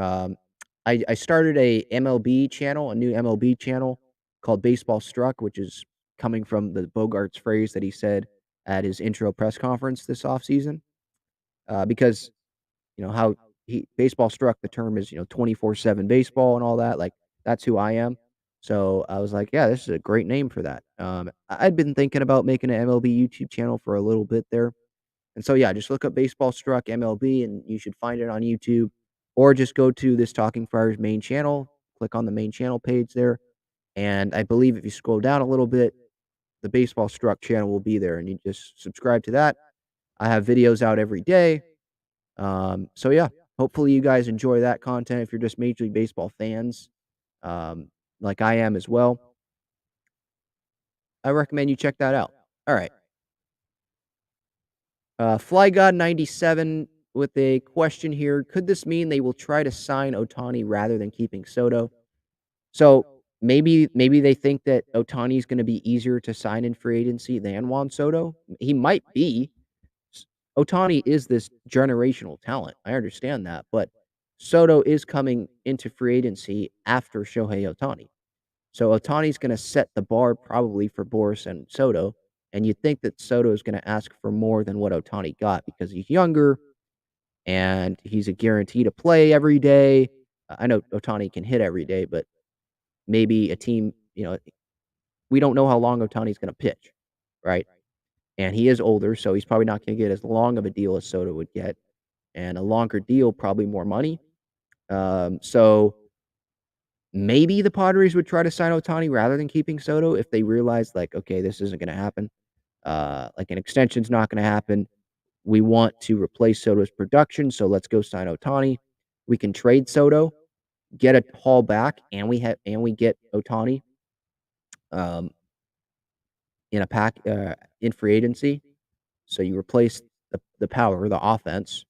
B: I started a MLB channel, a new MLB channel called Baseball Struck, which is coming from the Bogarts phrase that he said at his intro press conference this offseason. Because, how baseball struck the term is, 24/7 baseball and all that. Like, that's who I am. So I was like, yeah, this is a great name for that. I'd been thinking about making an MLB YouTube channel for a little bit there. And so, yeah, just look up Baseball Struck MLB and you should find it on YouTube. Or just go to this Talking Friars main channel, click on the main channel page there. And I believe if you scroll down a little bit, the Baseball Struck channel will be there. And you just subscribe to that. I have videos out every day. So, yeah, hopefully you guys enjoy that content if you're just Major League Baseball fans, like I am as well. I recommend you check that out. All right. Fly God 97 with a question here. Could this mean they will try to sign Ohtani rather than keeping Soto? So maybe they think that Ohtani is going to be easier to sign in free agency than Juan Soto. He might be. Ohtani is this generational talent. I understand that, but Soto is coming into free agency after Shohei Ohtani. So Ohtani's going to set the bar probably for Boris and Soto. And you'd think that Soto is going to ask for more than what Ohtani got because he's younger and he's a guarantee to play every day. I know Ohtani can hit every day, but maybe a team, we don't know how long Ohtani's going to pitch, right? And he is older, so he's probably not going to get as long of a deal as Soto would get. And a longer deal, probably more money. So maybe the Padres would try to sign Ohtani rather than keeping Soto if they realize, like, okay, this isn't going to happen. Like an extension's not going to happen. We want to replace Soto's production, so let's go sign Ohtani. We can trade Soto, get a haul back, and we get Ohtani. in free agency. So you replace the power, the offense,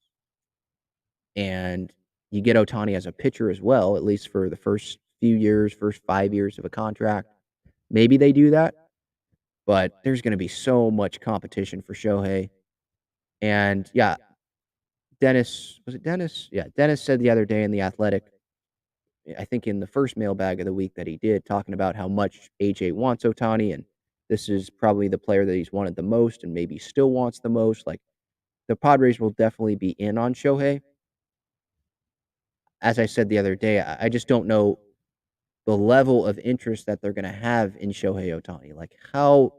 B: and you get Ohtani as a pitcher as well, at least for the first few years, first 5 years of a contract. Maybe they do that, but there's gonna be so much competition for Shohei. And, yeah, Dennis was it Dennis? Yeah, Dennis said the other day in The Athletic, I think in the first mailbag of the week that he did, talking about how much AJ wants Ohtani, and this is probably the player that he's wanted the most and maybe still wants the most. Like, the Padres will definitely be in on Shohei. As I said the other day, I just don't know the level of interest that they're gonna have in Shohei Ohtani. Like, how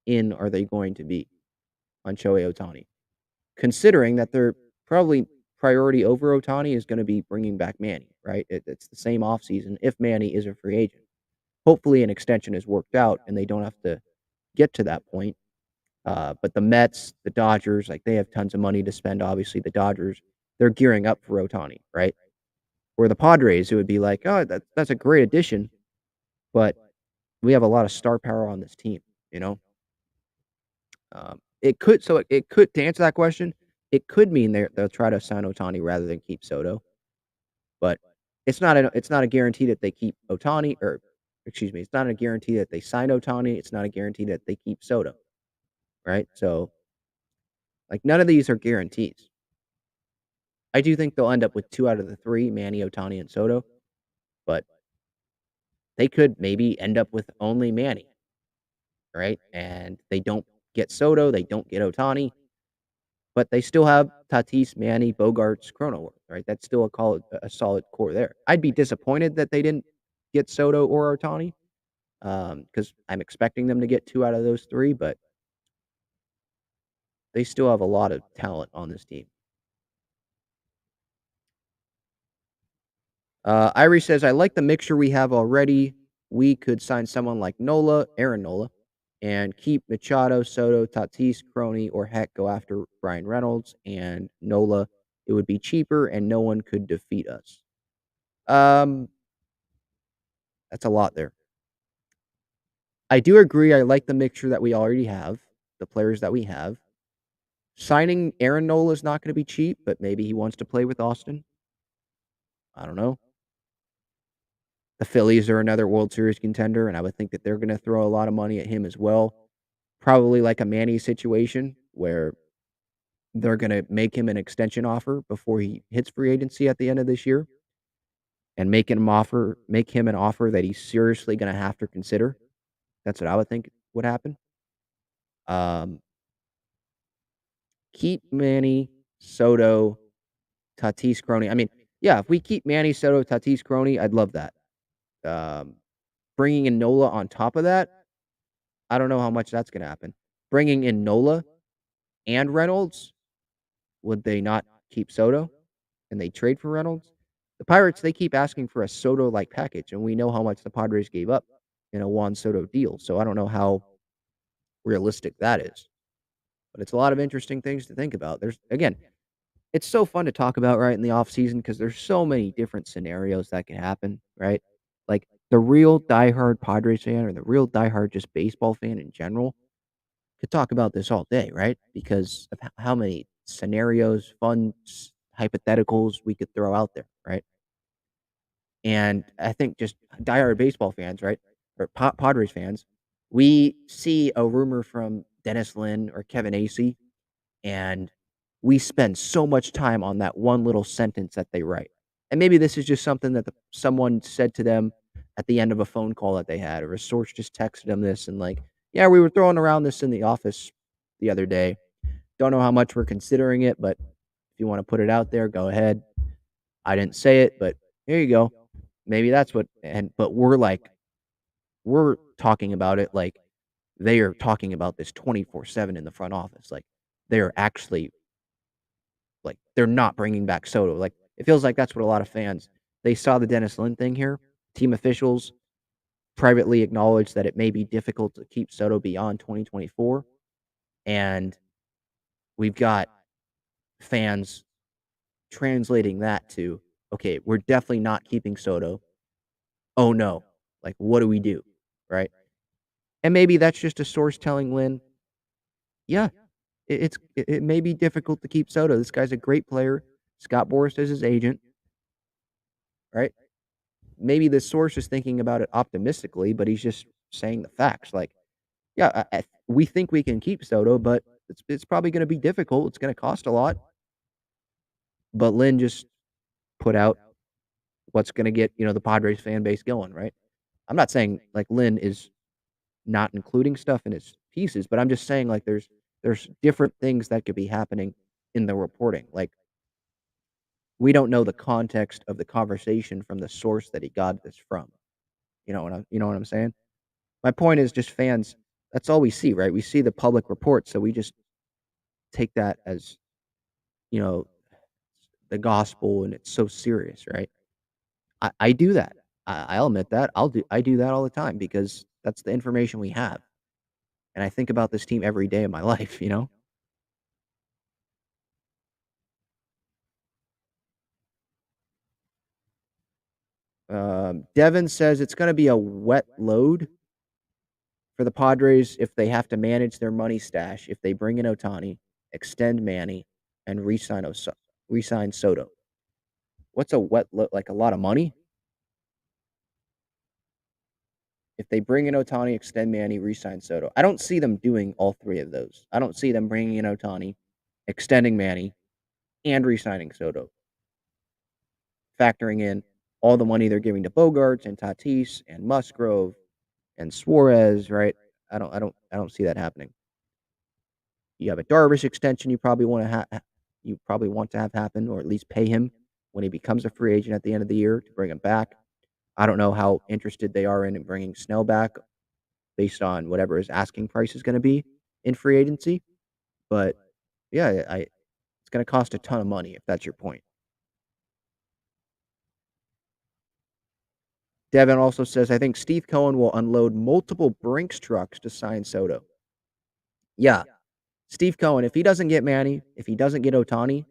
B: in are they going to be on Shohei Ohtani? Considering that they're probably priority over Ohtani is gonna be bringing back Manny, right? It's the same offseason if Manny is a free agent. Hopefully, an extension is worked out and they don't have to get to that point. But the Mets, the Dodgers, like, they have tons of money to spend, obviously, the Dodgers, they're gearing up for Ohtani, right? Where the Padres, it would be like, "Oh, that's a great addition, but we have a lot of star power on this team," you know? It could to answer that question, it could mean they'll try to sign Ohtani rather than keep Soto, but it's not a guarantee that they keep Ohtani or excuse me, it's not a guarantee that they sign Ohtani, it's not a guarantee that they keep Soto, right? So, like, none of these are guarantees. I do think they'll end up with 2 out of the 3, Manny, Ohtani, and Soto, but they could maybe end up with only Manny, right? And they don't get Soto, they don't get Ohtani, but they still have Tatis, Manny, Bogarts, Cronenworth, right? That's still a solid core there. I'd be disappointed that they didn't get Soto or Ohtani, because I'm expecting them to get 2 out of those 3, but they still have a lot of talent on this team. Irie says, "I like the mixture we have already. We could sign someone like Aaron Nola, and keep Machado, Soto, Tatis, Crony, or heck, go after Brian Reynolds and Nola. It would be cheaper, and no one could defeat us." Um, that's a lot there. I do agree. I like the mixture that we already have, the players that we have. Signing Aaron Nola is not going to be cheap, but maybe he wants to play with Austin. I don't know. The Phillies are another World Series contender, and I would think that they're going to throw a lot of money at him as well. Probably like a Manny situation where they're going to make him an extension offer before he hits free agency at the end of this year and make him an offer that he's seriously going to have to consider. That's what I would think would happen. Um, keep Manny, Soto, Tatis, Crony. I mean, yeah, if we keep Manny, Soto, Tatis, Crony, I'd love that. Um, bringing in Nola on top of that, I don't know how much that's going to happen. Bringing in Nola and Reynolds, would they not keep Soto and they trade for Reynolds? The Pirates, they keep asking for a Soto-like package, and we know how much the Padres gave up in a Juan Soto deal. So I don't know how realistic that is. But it's a lot of interesting things to think about. There's again, it's so fun to talk about right in the off season because there's so many different scenarios that can happen, right? Like the real diehard Padres fan or the real diehard just baseball fan in general could talk about this all day, right? Because of how many scenarios, hypotheticals we could throw out there, right? And I think just diehard baseball fans, right? Or Padres fans, we see a rumor from Dennis Lin or Kevin Acee, and we spend so much time on that one little sentence that they write. And maybe this is just something that someone said to them at the end of a phone call that they had, or a source just texted them this and like, yeah, we were throwing around this in the office the other day. Don't know how much we're considering it, but if you want to put it out there, go ahead. I didn't say it, but here you go. Maybe that's what but we're talking about it like they are talking about this 24/7 in the front office. Like they are actually like they're not bringing back Soto. Like it feels like that's what a lot of fans they saw the Dennis Lin thing here. Team officials privately acknowledged that it may be difficult to keep Soto beyond 2024, and we've got fans translating that to okay, we're definitely not keeping Soto. Oh no. Like what do we do? Right? And maybe that's just a source telling Lynn, yeah, it may be difficult to keep Soto. This guy's a great player. Scott Boras is his agent, right? Maybe the source is thinking about it optimistically, but he's just saying the facts. Like, yeah, we think we can keep Soto, but it's probably going to be difficult. It's going to cost a lot. But Lynn just put out what's going to get the Padres fan base going, right? I'm not saying like Lynn is not including stuff in his pieces, but I'm just saying like there's different things that could be happening in the reporting. Like we don't know the context of the conversation from the source that he got this from. You know what I'm saying? My point is just fans, that's all we see, right? We see the public report, so we just take that as, you know, the gospel and it's so serious, right? I do that. I'll admit that. I do that all the time because that's the information we have. And I think about this team every day of my life. Devin says it's going to be a wet load for the Padres if they have to manage their money stash, if they bring in Otani, extend Manny, and re-sign Soto. What's a wet load? Like a lot of money? If they bring in Otani, extend Manny, re-sign Soto. I don't see them doing all three of those. I don't see them bringing in Otani, extending Manny, and re-signing Soto, factoring in all the money they're giving to Bogarts and Tatis and Musgrove and Suarez, right? I don't see that happening. You have a Darvish extension you probably want to have happen, or at least pay him when he becomes a free agent at the end of the year to bring him back. I don't know how interested they are in bringing Snell back based on whatever his asking price is going to be in free agency. But yeah, it's going to cost a ton of money if that's your point. Devin also says, I think Steve Cohen will unload multiple Brinks trucks to sign Soto. Yeah, Steve Cohen, if he doesn't get Manny, if he doesn't get Otani,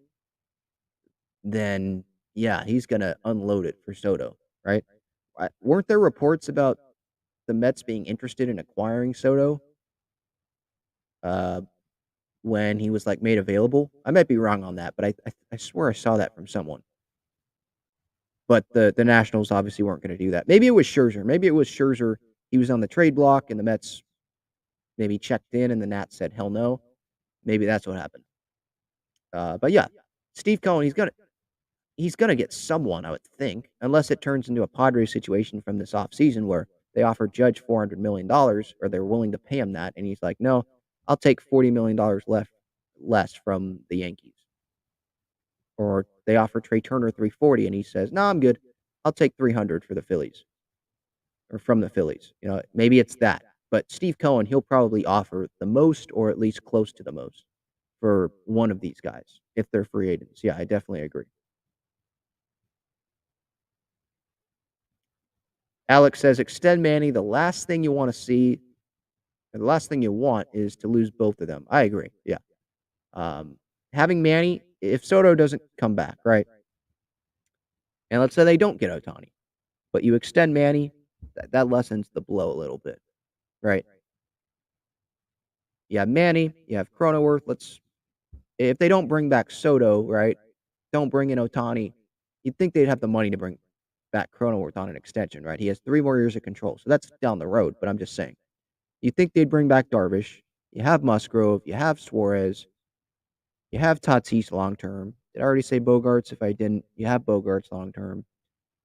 B: then yeah, he's going to unload it for Soto, right? Weren't there reports about the Mets being interested in acquiring Soto uh, when he was like made available? I might be wrong on that, but I swear I saw that from someone. But the Nationals obviously weren't going to do that. Maybe it was Scherzer. Maybe it was Scherzer. He was on the trade block, and the Mets maybe checked in, and the Nats said hell no. Maybe that's what happened. But yeah, Steve Cohen, he's gonna get someone, I would think, unless it turns into a Padres situation from this offseason where they offer Judge $400 million, or they're willing to pay him that, and he's like, no, I'll take $40 million less from the Yankees. Or they offer Trey Turner 340, and he says, no, I'm good. I'll take 300 for the Phillies or from the Phillies. Maybe it's that. But Steve Cohen, he'll probably offer the most or at least close to the most for one of these guys if they're free agents. Yeah, I definitely agree. Alex says, extend Manny. The last thing you want to see, or the last thing you want is to lose both of them. I agree. Yeah. Um, Having Manny, if Soto doesn't come back, right? And let's say they don't get Otani, but you extend Manny, that lessens the blow a little bit, right? You have Manny, you have Cronenworth. If they don't bring back Soto, right? Don't bring in Otani. You'd think they'd have the money to bring back Cronenworth on an extension, right? He has 3 more years of control, so that's down the road. But I'm just saying, you think they'd bring back Darvish? You have Musgrove, you have Suarez, you have Tatis long term. Did I already say Bogarts? If I didn't, you have Bogarts long term.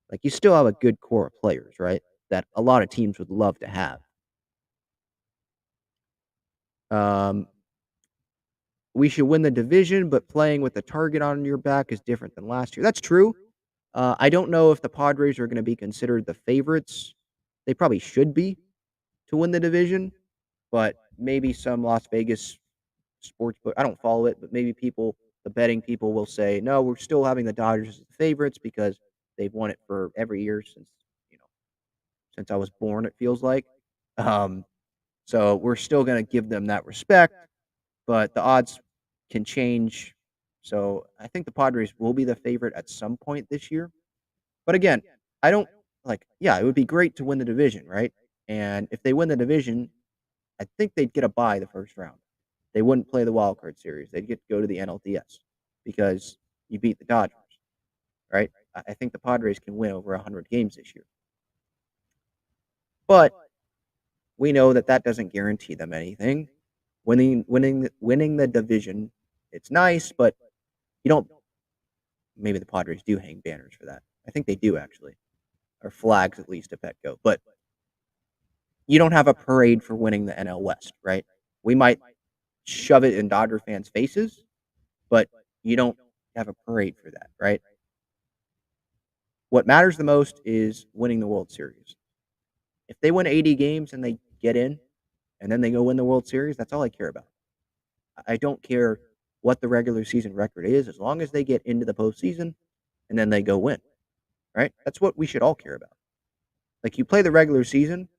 B: Like you still have a good core of players, right? That a lot of teams would love to have. Um, we should win the division, but playing with the target on your back is different than last year. That's true. I don't know if the Padres are going to be considered the favorites. They probably should be to win the division, but maybe some Las Vegas sports book. I don't follow it, but maybe the betting people will say, no, we're still having the Dodgers as the favorites because they've won it for every year you know, since I was born, it feels like. Um, so we're still going to give them that respect, but the odds can change. So I think the Padres will be the favorite at some point this year. But again, I don't yeah, it would be great to win the division, right? And if they win the division, I think they'd get a bye the first round. They wouldn't play the wild card series. They'd get to go to the NLDS because you beat the Dodgers, right? I think the Padres can win over 100 games this year. But we know that that doesn't guarantee them anything. Winning the division, it's nice, but you don't. Maybe the Padres do hang banners for that. I think they do actually, or flags at least at Petco. But you don't have a parade for winning the NL West, right? We might shove it in Dodger fans' faces, but you don't have a parade for that, right? What matters the most is winning the World Series. If they win 80 games and they get in, and then they go win the World Series, that's all I care about. I don't care what the regular season record is, as long as they get into the postseason and then they go win, right? That's what we should all care about. Like you play the regular season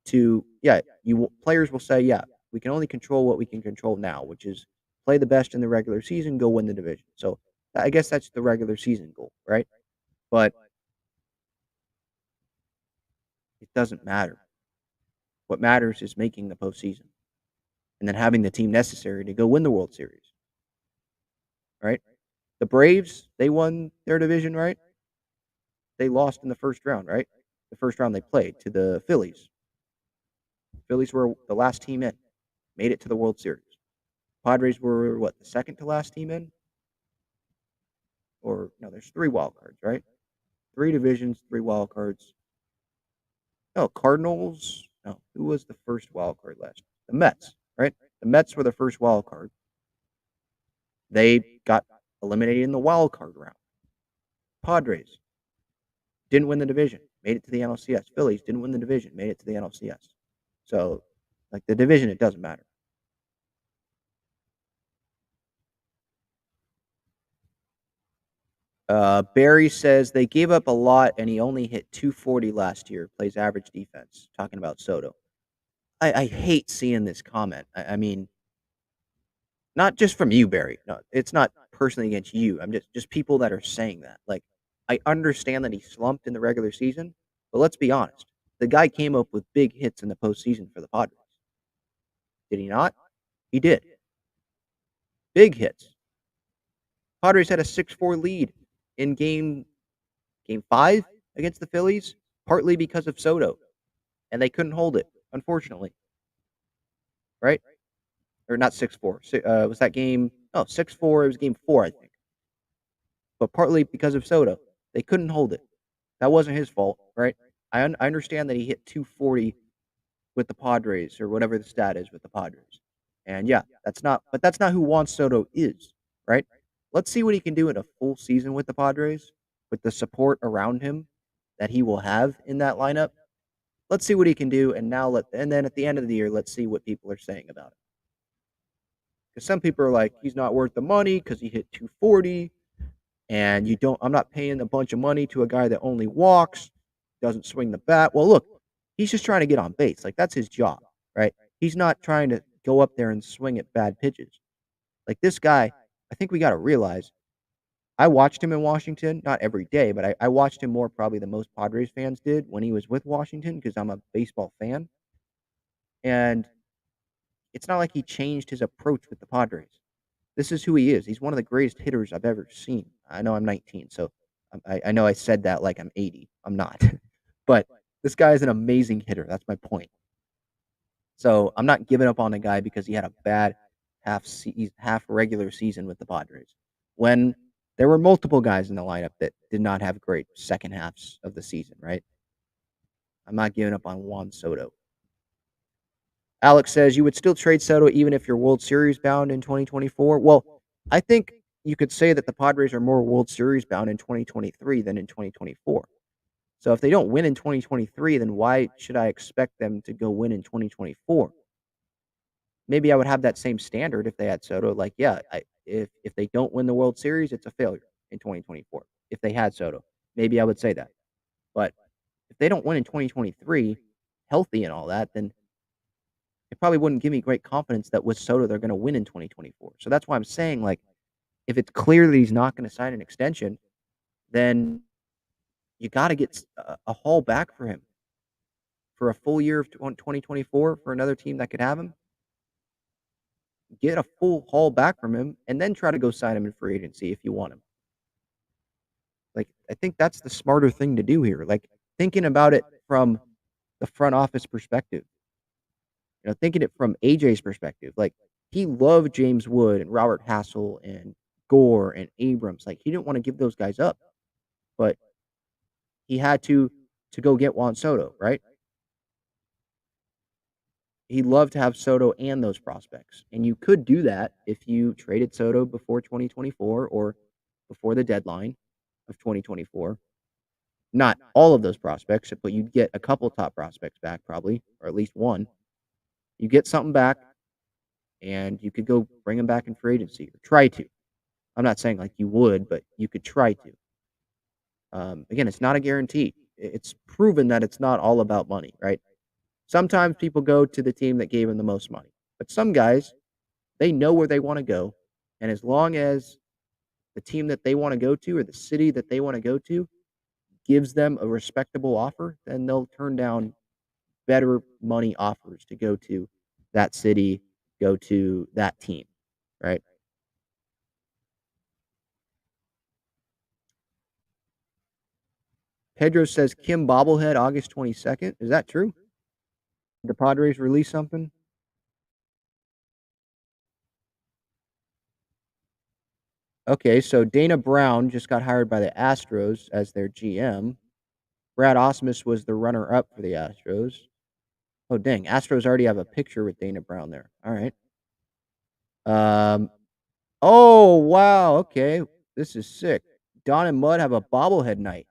B: players will say, yeah, we can only control what we can control now, which is play the best in the regular season, go win the division. So I guess that's the regular season goal, right? But it doesn't matter. What matters is making the postseason and then having the team necessary to go win the World Series, right? The Braves, they won their division, right? They lost in the first round, right? The first round they played to the Phillies. Phillies were the last team in, made it to the World Series. Padres were the second to last team in? Or no, there's 3 wild cards, right? 3 divisions, 3 wild cards. No, Cardinals. No, who was the first wild card last? The Mets, right? The Mets were the first wild card. They got eliminated in the wild card round. Padres didn't win the division, made it to the NLCS. Phillies didn't win the division, made it to the NLCS. So, like the division, it doesn't matter. Barry says they gave up a lot and he only hit 240 last year, plays average defense. Talking about Soto. I hate seeing this comment. I mean, not just from you, Barry. No, it's not personally against you. I'm just people that are saying that. Like, I understand that he slumped in the regular season, but let's be honest. The guy came up with big hits in the postseason for the Padres. Did he not? He did. Big hits. Padres had a 6-4 lead in game 5 against the Phillies, partly because of Soto, and they couldn't hold it, unfortunately. Right? Or not 6-4. Was that game? No, 6-4. It was game 4, I think. But partly because of Soto, they couldn't hold it. That wasn't his fault, right? I understand that he hit 240 with the Padres or whatever the stat is with the Padres. And yeah, that's not who Juan Soto is, right? Let's see what he can do in a full season with the Padres with the support around him that he will have in that lineup. Let's see what he can do and then at the end of the year, let's see what people are saying about it. Because some people are like, he's not worth the money because he hit 240 and I'm not paying a bunch of money to a guy that only walks, doesn't swing the bat. Well, look, he's just trying to get on base. Like, that's his job, right? He's not trying to go up there and swing at bad pitches. Like, this guy, I think we got to realize, I watched him in Washington, not every day, but I watched him more probably than most Padres fans did when he was with Washington because I'm a baseball fan. And it's not like he changed his approach with the Padres. This is who he is. He's one of the greatest hitters I've ever seen. I know I'm 19, so I know I said that like I'm 80. I'm not. But this guy is an amazing hitter. That's my point. So I'm not giving up on the guy because he had a bad half regular season with the Padres. When there were multiple guys in the lineup that did not have great second halves of the season, right? I'm not giving up on Juan Soto. Alex says you would still trade Soto even if you're World Series bound in 2024. Well, I think you could say that the Padres are more World Series bound in 2023 than in 2024. So if they don't win in 2023, then why should I expect them to go win in 2024? Maybe I would have that same standard if they had Soto. Like, yeah, if they don't win the World Series, it's a failure in 2024. If they had Soto, maybe I would say that. But if they don't win in 2023, healthy and all that, then it probably wouldn't give me great confidence that with Soto they're going to win in 2024. So that's why I'm saying, like, if it's clear that he's not going to sign an extension, then you got to get a haul back for him for a full year of 2024 for another team that could have him, get a full haul back from him, and then try to go sign him in free agency if you want him. Like, I think that's the smarter thing to do here. Like, thinking about it from the front office perspective, thinking it from AJ's perspective. Like, he loved James Wood and Robert Hassel and Gore and Abrams. Like, he didn't want to give those guys up, but he had to go get Juan Soto, right? He'd love to have Soto and those prospects. And you could do that if you traded Soto before 2024 or before the deadline of 2024. Not all of those prospects, but you'd get a couple top prospects back probably, or at least one. You get something back, and you could go bring them back in free agency or try to. I'm not saying like you would, but you could try to. Again, it's not a guarantee. It's proven that it's not all about money, right? Sometimes people go to the team that gave them the most money, but some guys, they know where they want to go, and as long as the team that they want to go to or the city that they want to go to gives them a respectable offer, then they'll turn down better money offers to go to that city, go to that team, right? Pedro says Kim bobblehead August 22nd. Is that true? Did the Padres release something? Okay, so Dana Brown just got hired by the Astros as their GM. Brad Osmus was the runner-up for the Astros. Oh, dang. Astros already have a picture with Dana Brown there. All right. Oh, wow. Okay. This is sick. Don and Mud have a bobblehead night.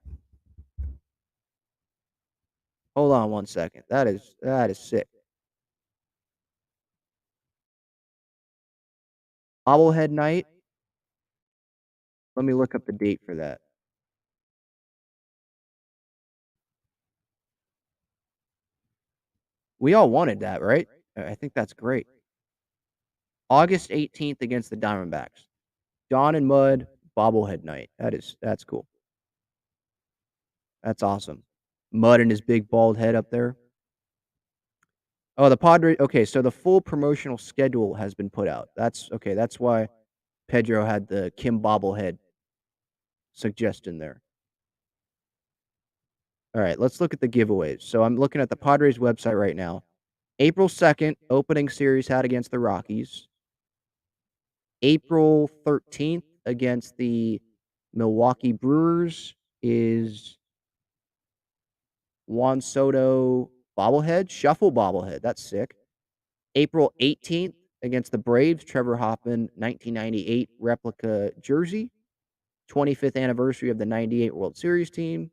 B: Hold on one second. That is sick. Bobblehead night. Let me look up the date for that. We all wanted that, right? I think that's great. August 18th against the Diamondbacks. Don and Mud bobblehead night. That's cool. That's awesome. Mud and his big bald head up there. Oh, the Padres. Okay, so the full promotional schedule has been put out. That's okay. That's why Pedro had the Kim bobblehead suggestion there. All right, let's look at the giveaways. So I'm looking at the Padres website right now. April 2nd, opening series had against the Rockies. April 13th against the Milwaukee Brewers is Juan Soto bobblehead, shuffle bobblehead. That's sick. April 18th against the Braves, Trevor Hoffman 1998 replica jersey. 25th anniversary of the 98 World Series team.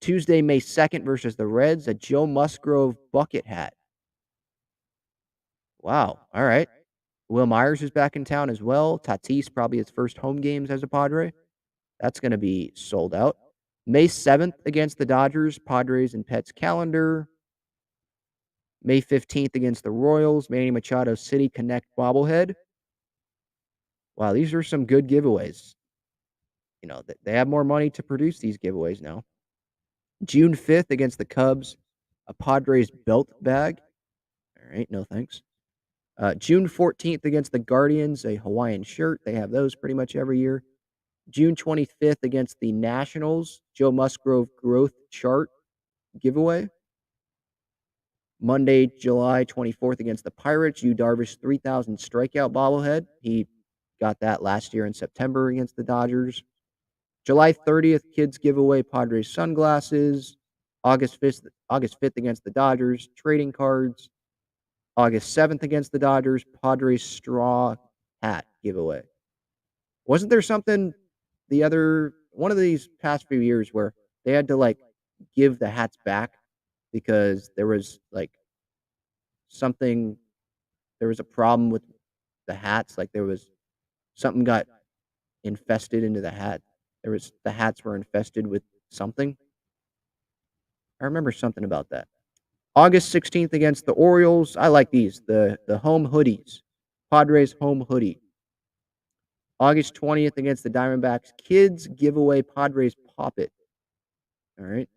B: Tuesday, May 2nd versus the Reds, a Joe Musgrove bucket hat. Wow. All right. Will Myers is back in town as well. Tatis, probably his first home games as a Padre. That's going to be sold out. May 7th against the Dodgers, Padres and Pets calendar. May 15th against the Royals, Manny Machado City Connect bobblehead. Wow, these are some good giveaways. They have more money to produce these giveaways now. June 5th against the Cubs, a Padres belt bag. All right, no thanks. June 14th against the Guardians, a Hawaiian shirt. They have those pretty much every year. June 25th against the Nationals, Joe Musgrove growth chart giveaway. Monday, July 24th against the Pirates, Yu Darvish 3,000 strikeout bobblehead. He got that last year in September against the Dodgers. July 30th, kids giveaway Padres sunglasses. August 5th against the Dodgers, trading cards. August 7th against the Dodgers, Padres straw hat giveaway. Wasn't there something one of these past few years where they had to give the hats back because there was something, there was a problem with the hats, there was something got infested into the hat. The hats were infested with something. I remember something about that. August 16th against the Orioles. I like these, the home hoodies. Padres home hoodie. August 20th against the Diamondbacks. Kids giveaway Padres Pop It. All right.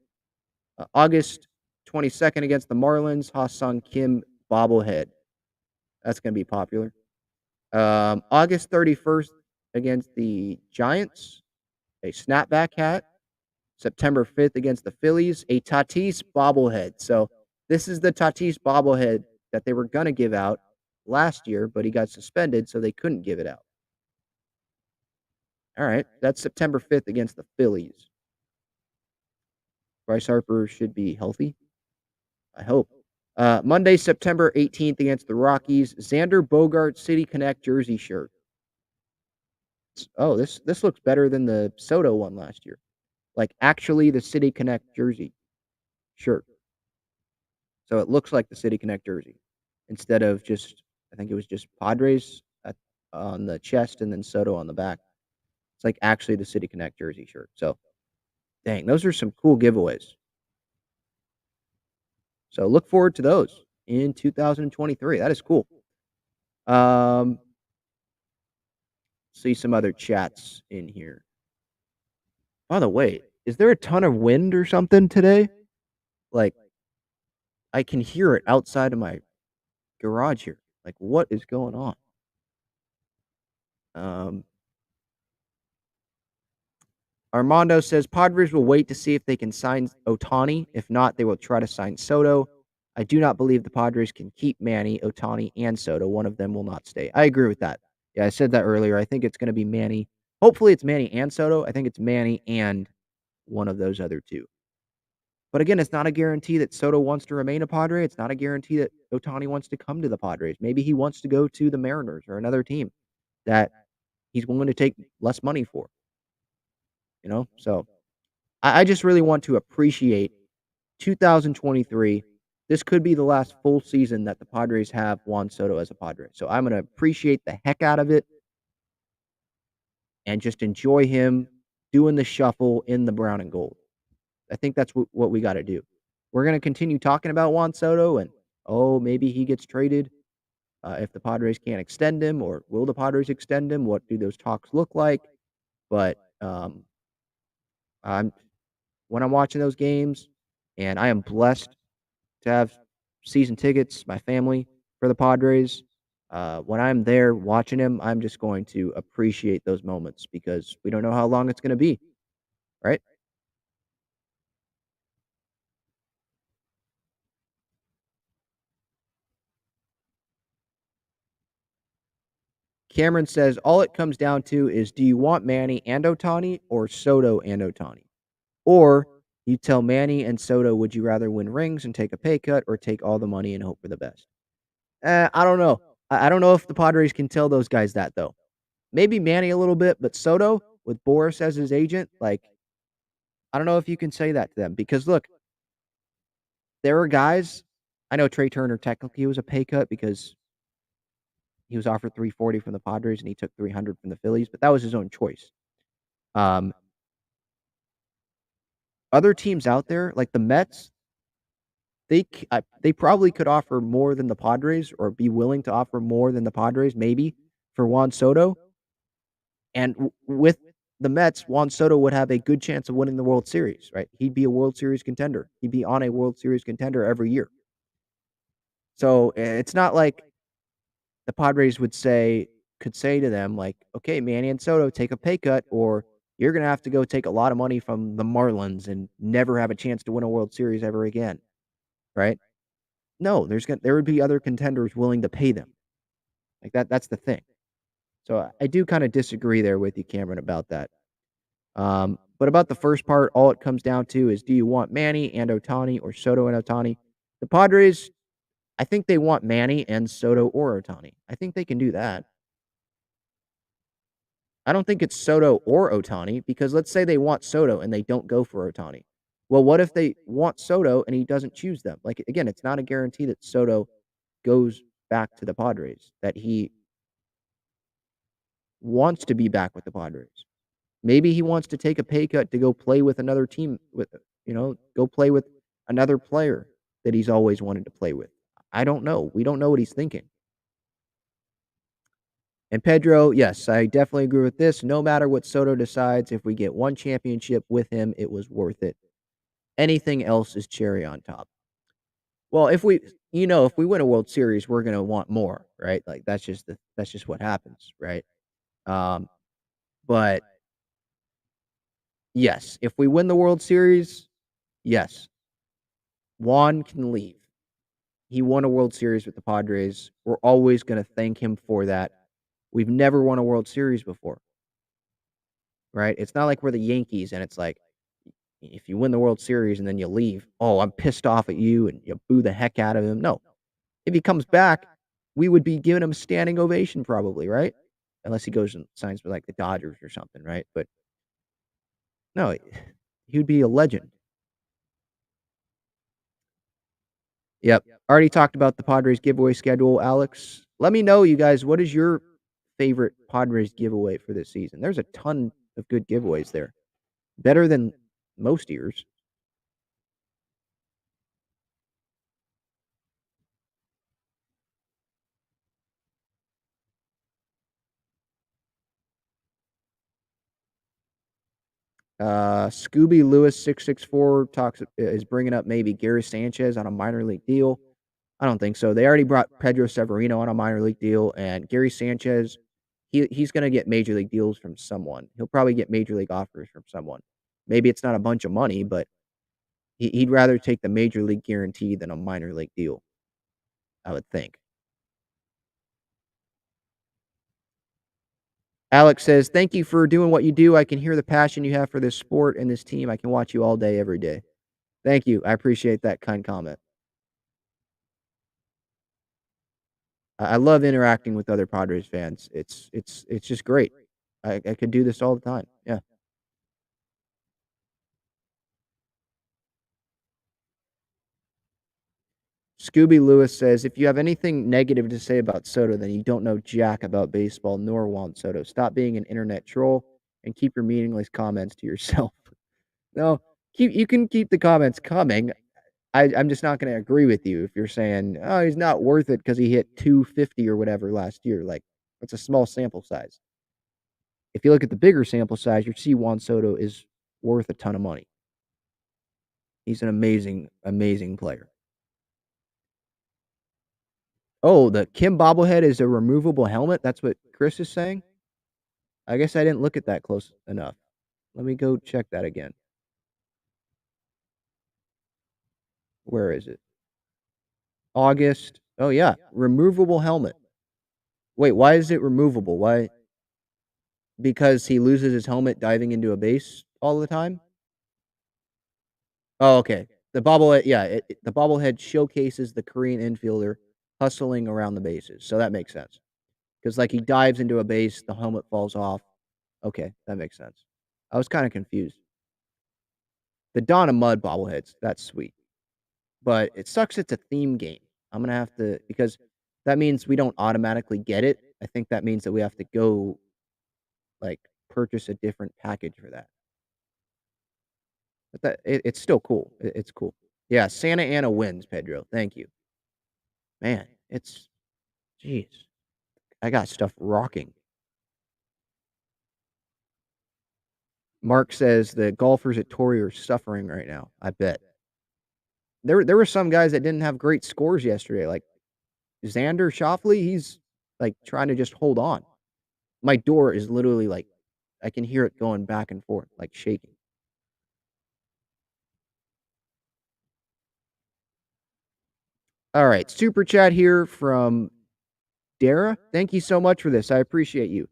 B: August 22nd against the Marlins, Ha-Sung Kim bobblehead. That's going to be popular. August 31st against the Giants, a snapback hat. September 5th against the Phillies, a Tatis bobblehead. So this is the Tatis bobblehead that they were going to give out last year, but he got suspended, so they couldn't give it out. All right, that's September 5th against the Phillies. Bryce Harper should be healthy. I hope. Monday, September 18th against the Rockies, Xander Bogaerts City Connect jersey shirt. Oh, this looks better than the Soto one last year. Like actually the City Connect jersey shirt. So it looks like the City Connect jersey instead of just, I think it was just Padres on the chest and then Soto on the back. It's like actually the City Connect jersey shirt. So, dang, those are some cool giveaways. So look forward to those in 2023. That is cool. See some other chats in here. By the way, is there a ton of wind or something today? Like, I can hear it outside of my garage here. Like, what is going on? Armando says Padres will wait to see if they can sign Ohtani. If not, they will try to sign Soto. I do not believe the Padres can keep Manny, Ohtani, and Soto. One of them will not stay. I agree with that. Yeah, I said that earlier. I think it's going to be Manny. Hopefully it's Manny and Soto. I think it's Manny and one of those other two. But again, it's not a guarantee that Soto wants to remain a Padre. It's not a guarantee that Ohtani wants to come to the Padres. Maybe he wants to go to the Mariners or another team that he's willing to take less money for. So I just really want to appreciate 2023. This could be the last full season that the Padres have Juan Soto as a Padre. So I'm going to appreciate the heck out of it and just enjoy him doing the shuffle in the brown and gold. I think that's what we got to do. We're going to continue talking about Juan Soto and, maybe he gets traded if the Padres can't extend him, or will the Padres extend him? What do those talks look like? But when I'm watching those games, and I am blessed to have season tickets, my family, for the Padres. When I'm there watching him, I'm just going to appreciate those moments because we don't know how long it's going to be, right? Cameron says, all it comes down to is, do you want Manny and Ohtani or Soto and Ohtani? Or you tell Manny and Soto, would you rather win rings and take a pay cut or take all the money and hope for the best? I don't know. I don't know if the Padres can tell those guys that, though. Maybe Manny a little bit, but Soto, with Boris as his agent, like, I don't know if you can say that to them. Because, look, there are guys, I know Trey Turner technically was a pay cut because he was offered $340 from the Padres and he took $300 from the Phillies, but that was his own choice. Other teams out there, like the Mets, they probably could offer more than the Padres, or be willing to offer more than the Padres, maybe, for Juan Soto. And with the Mets, Juan Soto would have a good chance of winning the World Series, right? He'd be a World Series contender. He'd be on a World Series contender every year. So it's not like the Padres could say to them, like, okay, Manny and Soto, take a pay cut, or you're going to have to go take a lot of money from the Marlins and never have a chance to win a World Series ever again, right? No, there would be other contenders willing to pay them. Like that's the thing. So I do kind of disagree there with you, Cameron, about that. But about the first part, all it comes down to is, do you want Manny and Ohtani or Soto and Ohtani? The Padres, I think they want Manny and Soto or Ohtani. I think they can do that. I don't think it's Soto or Ohtani, because let's say they want Soto and they don't go for Ohtani. Well, what if they want Soto and he doesn't choose them? Like, again, it's not a guarantee that Soto goes back to the Padres, that he wants to be back with the Padres. Maybe he wants to take a pay cut to go play with another team, go play with another player that he's always wanted to play with. I don't know. We don't know what he's thinking. And Pedro, yes, I definitely agree with this. No matter what Soto decides, if we get one championship with him, it was worth it. Anything else is cherry on top. Well, if we win a World Series, we're gonna want more, right? Like, that's just what happens, right? Um, but yes, if we win the World Series, yes, Juan can leave. He won a World Series with the Padres. We're always gonna thank him for that. We've never won a World Series before, right? It's not like we're the Yankees and it's like, if you win the World Series and then you leave, "Oh, I'm pissed off at you," and you boo the heck out of him. No. If he comes back, we would be giving him a standing ovation probably, right? Unless he goes and signs with, like, the Dodgers or something, right? But no, he would be a legend. Yep. Already talked about the Padres giveaway schedule, Alex. Let me know, you guys, what is your favorite Padres giveaway for this season? There's a ton of good giveaways there. Better than most years. Scooby Lewis 664 is bringing up maybe Gary Sanchez on a minor league deal. I don't think so. They already brought Pedro Severino on a minor league deal, and Gary Sanchez, he's gonna get major league deals from someone. He'll probably get major league offers from someone. Maybe it's not a bunch of money, but he'd rather take the major league guarantee than a minor league deal, I would think. Alex says, "Thank you for doing what you do. I can hear the passion you have for this sport and this team. I can watch you all day, every day." Thank you. I appreciate that kind comment. I love interacting with other Padres fans. It's just great. I could do this all the time. Yeah. Scooby Lewis says, "If you have anything negative to say about Soto, then you don't know jack about baseball, nor Juan Soto. Stop being an internet troll and keep your meaningless comments to yourself." No, you can keep the comments coming. I'm just not gonna agree with you if you're saying, "Oh, he's not worth it because he hit 250 or whatever last year." Like, that's a small sample size. If you look at the bigger sample size, you see Juan Soto is worth a ton of money. He's an amazing, amazing player. Oh, the Kim bobblehead is a removable helmet? That's what Chris is saying? I guess I didn't look at that close enough. Let me go check that again. Where is it? August. Oh, yeah, removable helmet. Wait, why is it removable? Why? Because he loses his helmet diving into a base all the time? Oh, okay. The bobblehead, yeah, the bobblehead showcases the Korean infielder hustling around the bases, so that makes sense. Because like, he dives into a base, the helmet falls off. Okay, that makes sense. I was kinda confused. The Dawn of Mud bobbleheads, that's sweet, but it sucks it's a theme game. I'm gonna have to, because that means we don't automatically get it. I think that means that we have to go, like, purchase a different package for that. But it's still cool. It's cool. Yeah, Santa Ana wins, Pedro. Thank you. Man, it's jeez. I got stuff rocking. Mark says the golfers at Torrey are suffering right now. I bet. There were some guys that didn't have great scores yesterday, like Xander Schauffele, he's, like, trying to just hold on. My door is literally, like, I can hear it going back and forth, like, shaking. Alright, super chat here from Dara. Thank you so much for this, I appreciate you.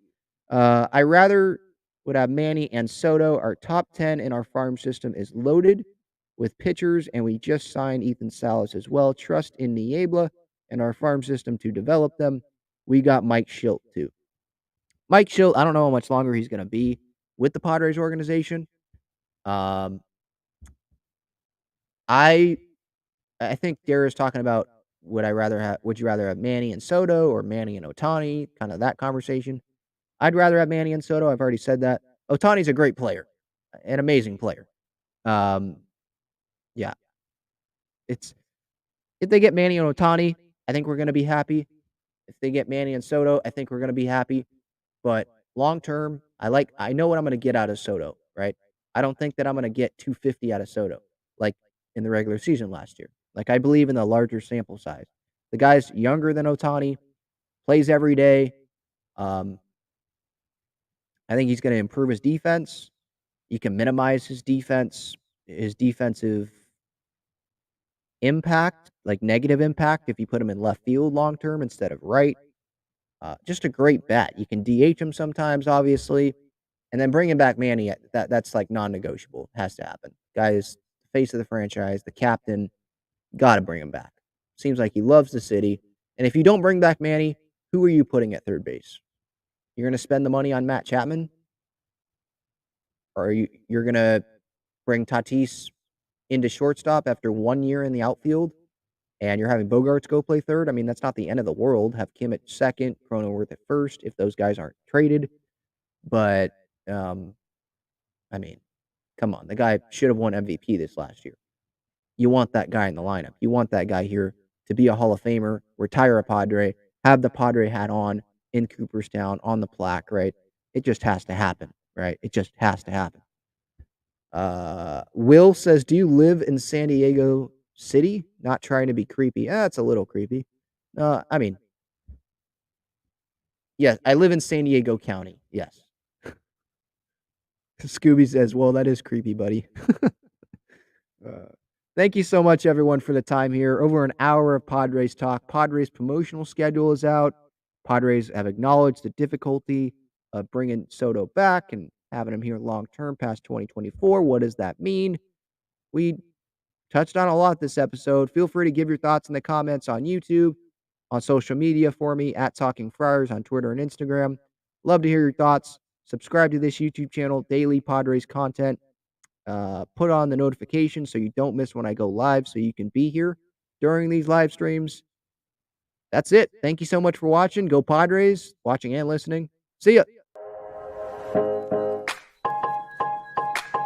B: I rather would have Manny and Soto. Our top 10 in our farm system is loaded with pitchers, and we just signed Ethan Salas as well. Trust in Niebla and our farm system to develop them. We got Mike Schilt too. Mike Schilt, I don't know how much longer he's gonna be with the Padres organization. Um, I I think Dara's talking about, would you rather have Manny and Soto or Manny and Otani, kind of that conversation. I'd rather have Manny and Soto. I've already said that. Otani's a great player, an amazing player. Um, yeah, it's if they get Manny and Otani, I think we're gonna be happy. If they get Manny and Soto, I think we're gonna be happy. But long term, I know what I'm gonna get out of Soto, right? I don't think that I'm gonna get 250 out of Soto, like in the regular season last year. Like, I believe in the larger sample size. The guy's younger than Ohtani, plays every day. Um, I think he's going to improve his defense. You can minimize his defensive impact, like negative impact, if you put him in left field long term instead of right. Just a great bet. You can DH him sometimes, obviously, and then bringing back Manny. That's like non-negotiable. It has to happen. Guy is the face of the franchise, the captain. Got to bring him back. Seems like he loves the city. And if you don't bring back Manny, who are you putting at third base? You're going to spend the money on Matt Chapman, or you're going to bring Tatis into shortstop after 1 year in the outfield, and you're having Bogarts go play third? I mean, that's not the end of the world. Have Kim at second, Cronenworth at first, if those guys aren't traded. But I mean, come on, the guy should have won MVP this last year. You want that guy in the lineup. You want that guy here to be a Hall of Famer, retire a Padre, have the Padre hat on in Cooperstown on the plaque, right? It just has to happen, right? It just has to happen. Will says, do you live in San Diego City? Not trying to be creepy. It's a little creepy. I mean, yes, I live in San Diego County. Yes. Scooby says, well, that is creepy, buddy. Thank you so much, everyone, for the time here. Over an hour of Padres talk. Padres promotional schedule is out. Padres have acknowledged the difficulty of bringing Soto back and having him here long term past 2024. What does that mean? We touched on a lot this episode. Feel free to give your thoughts in the comments on YouTube, on social media for me, at Talking Friars on Twitter and Instagram. Love to hear your thoughts. Subscribe to this YouTube channel, daily Padres content. Put on the notification so you don't miss when I go live, so you can be here during these live streams. That's it. Thank you so much for watching. Go Padres, watching and listening. See ya.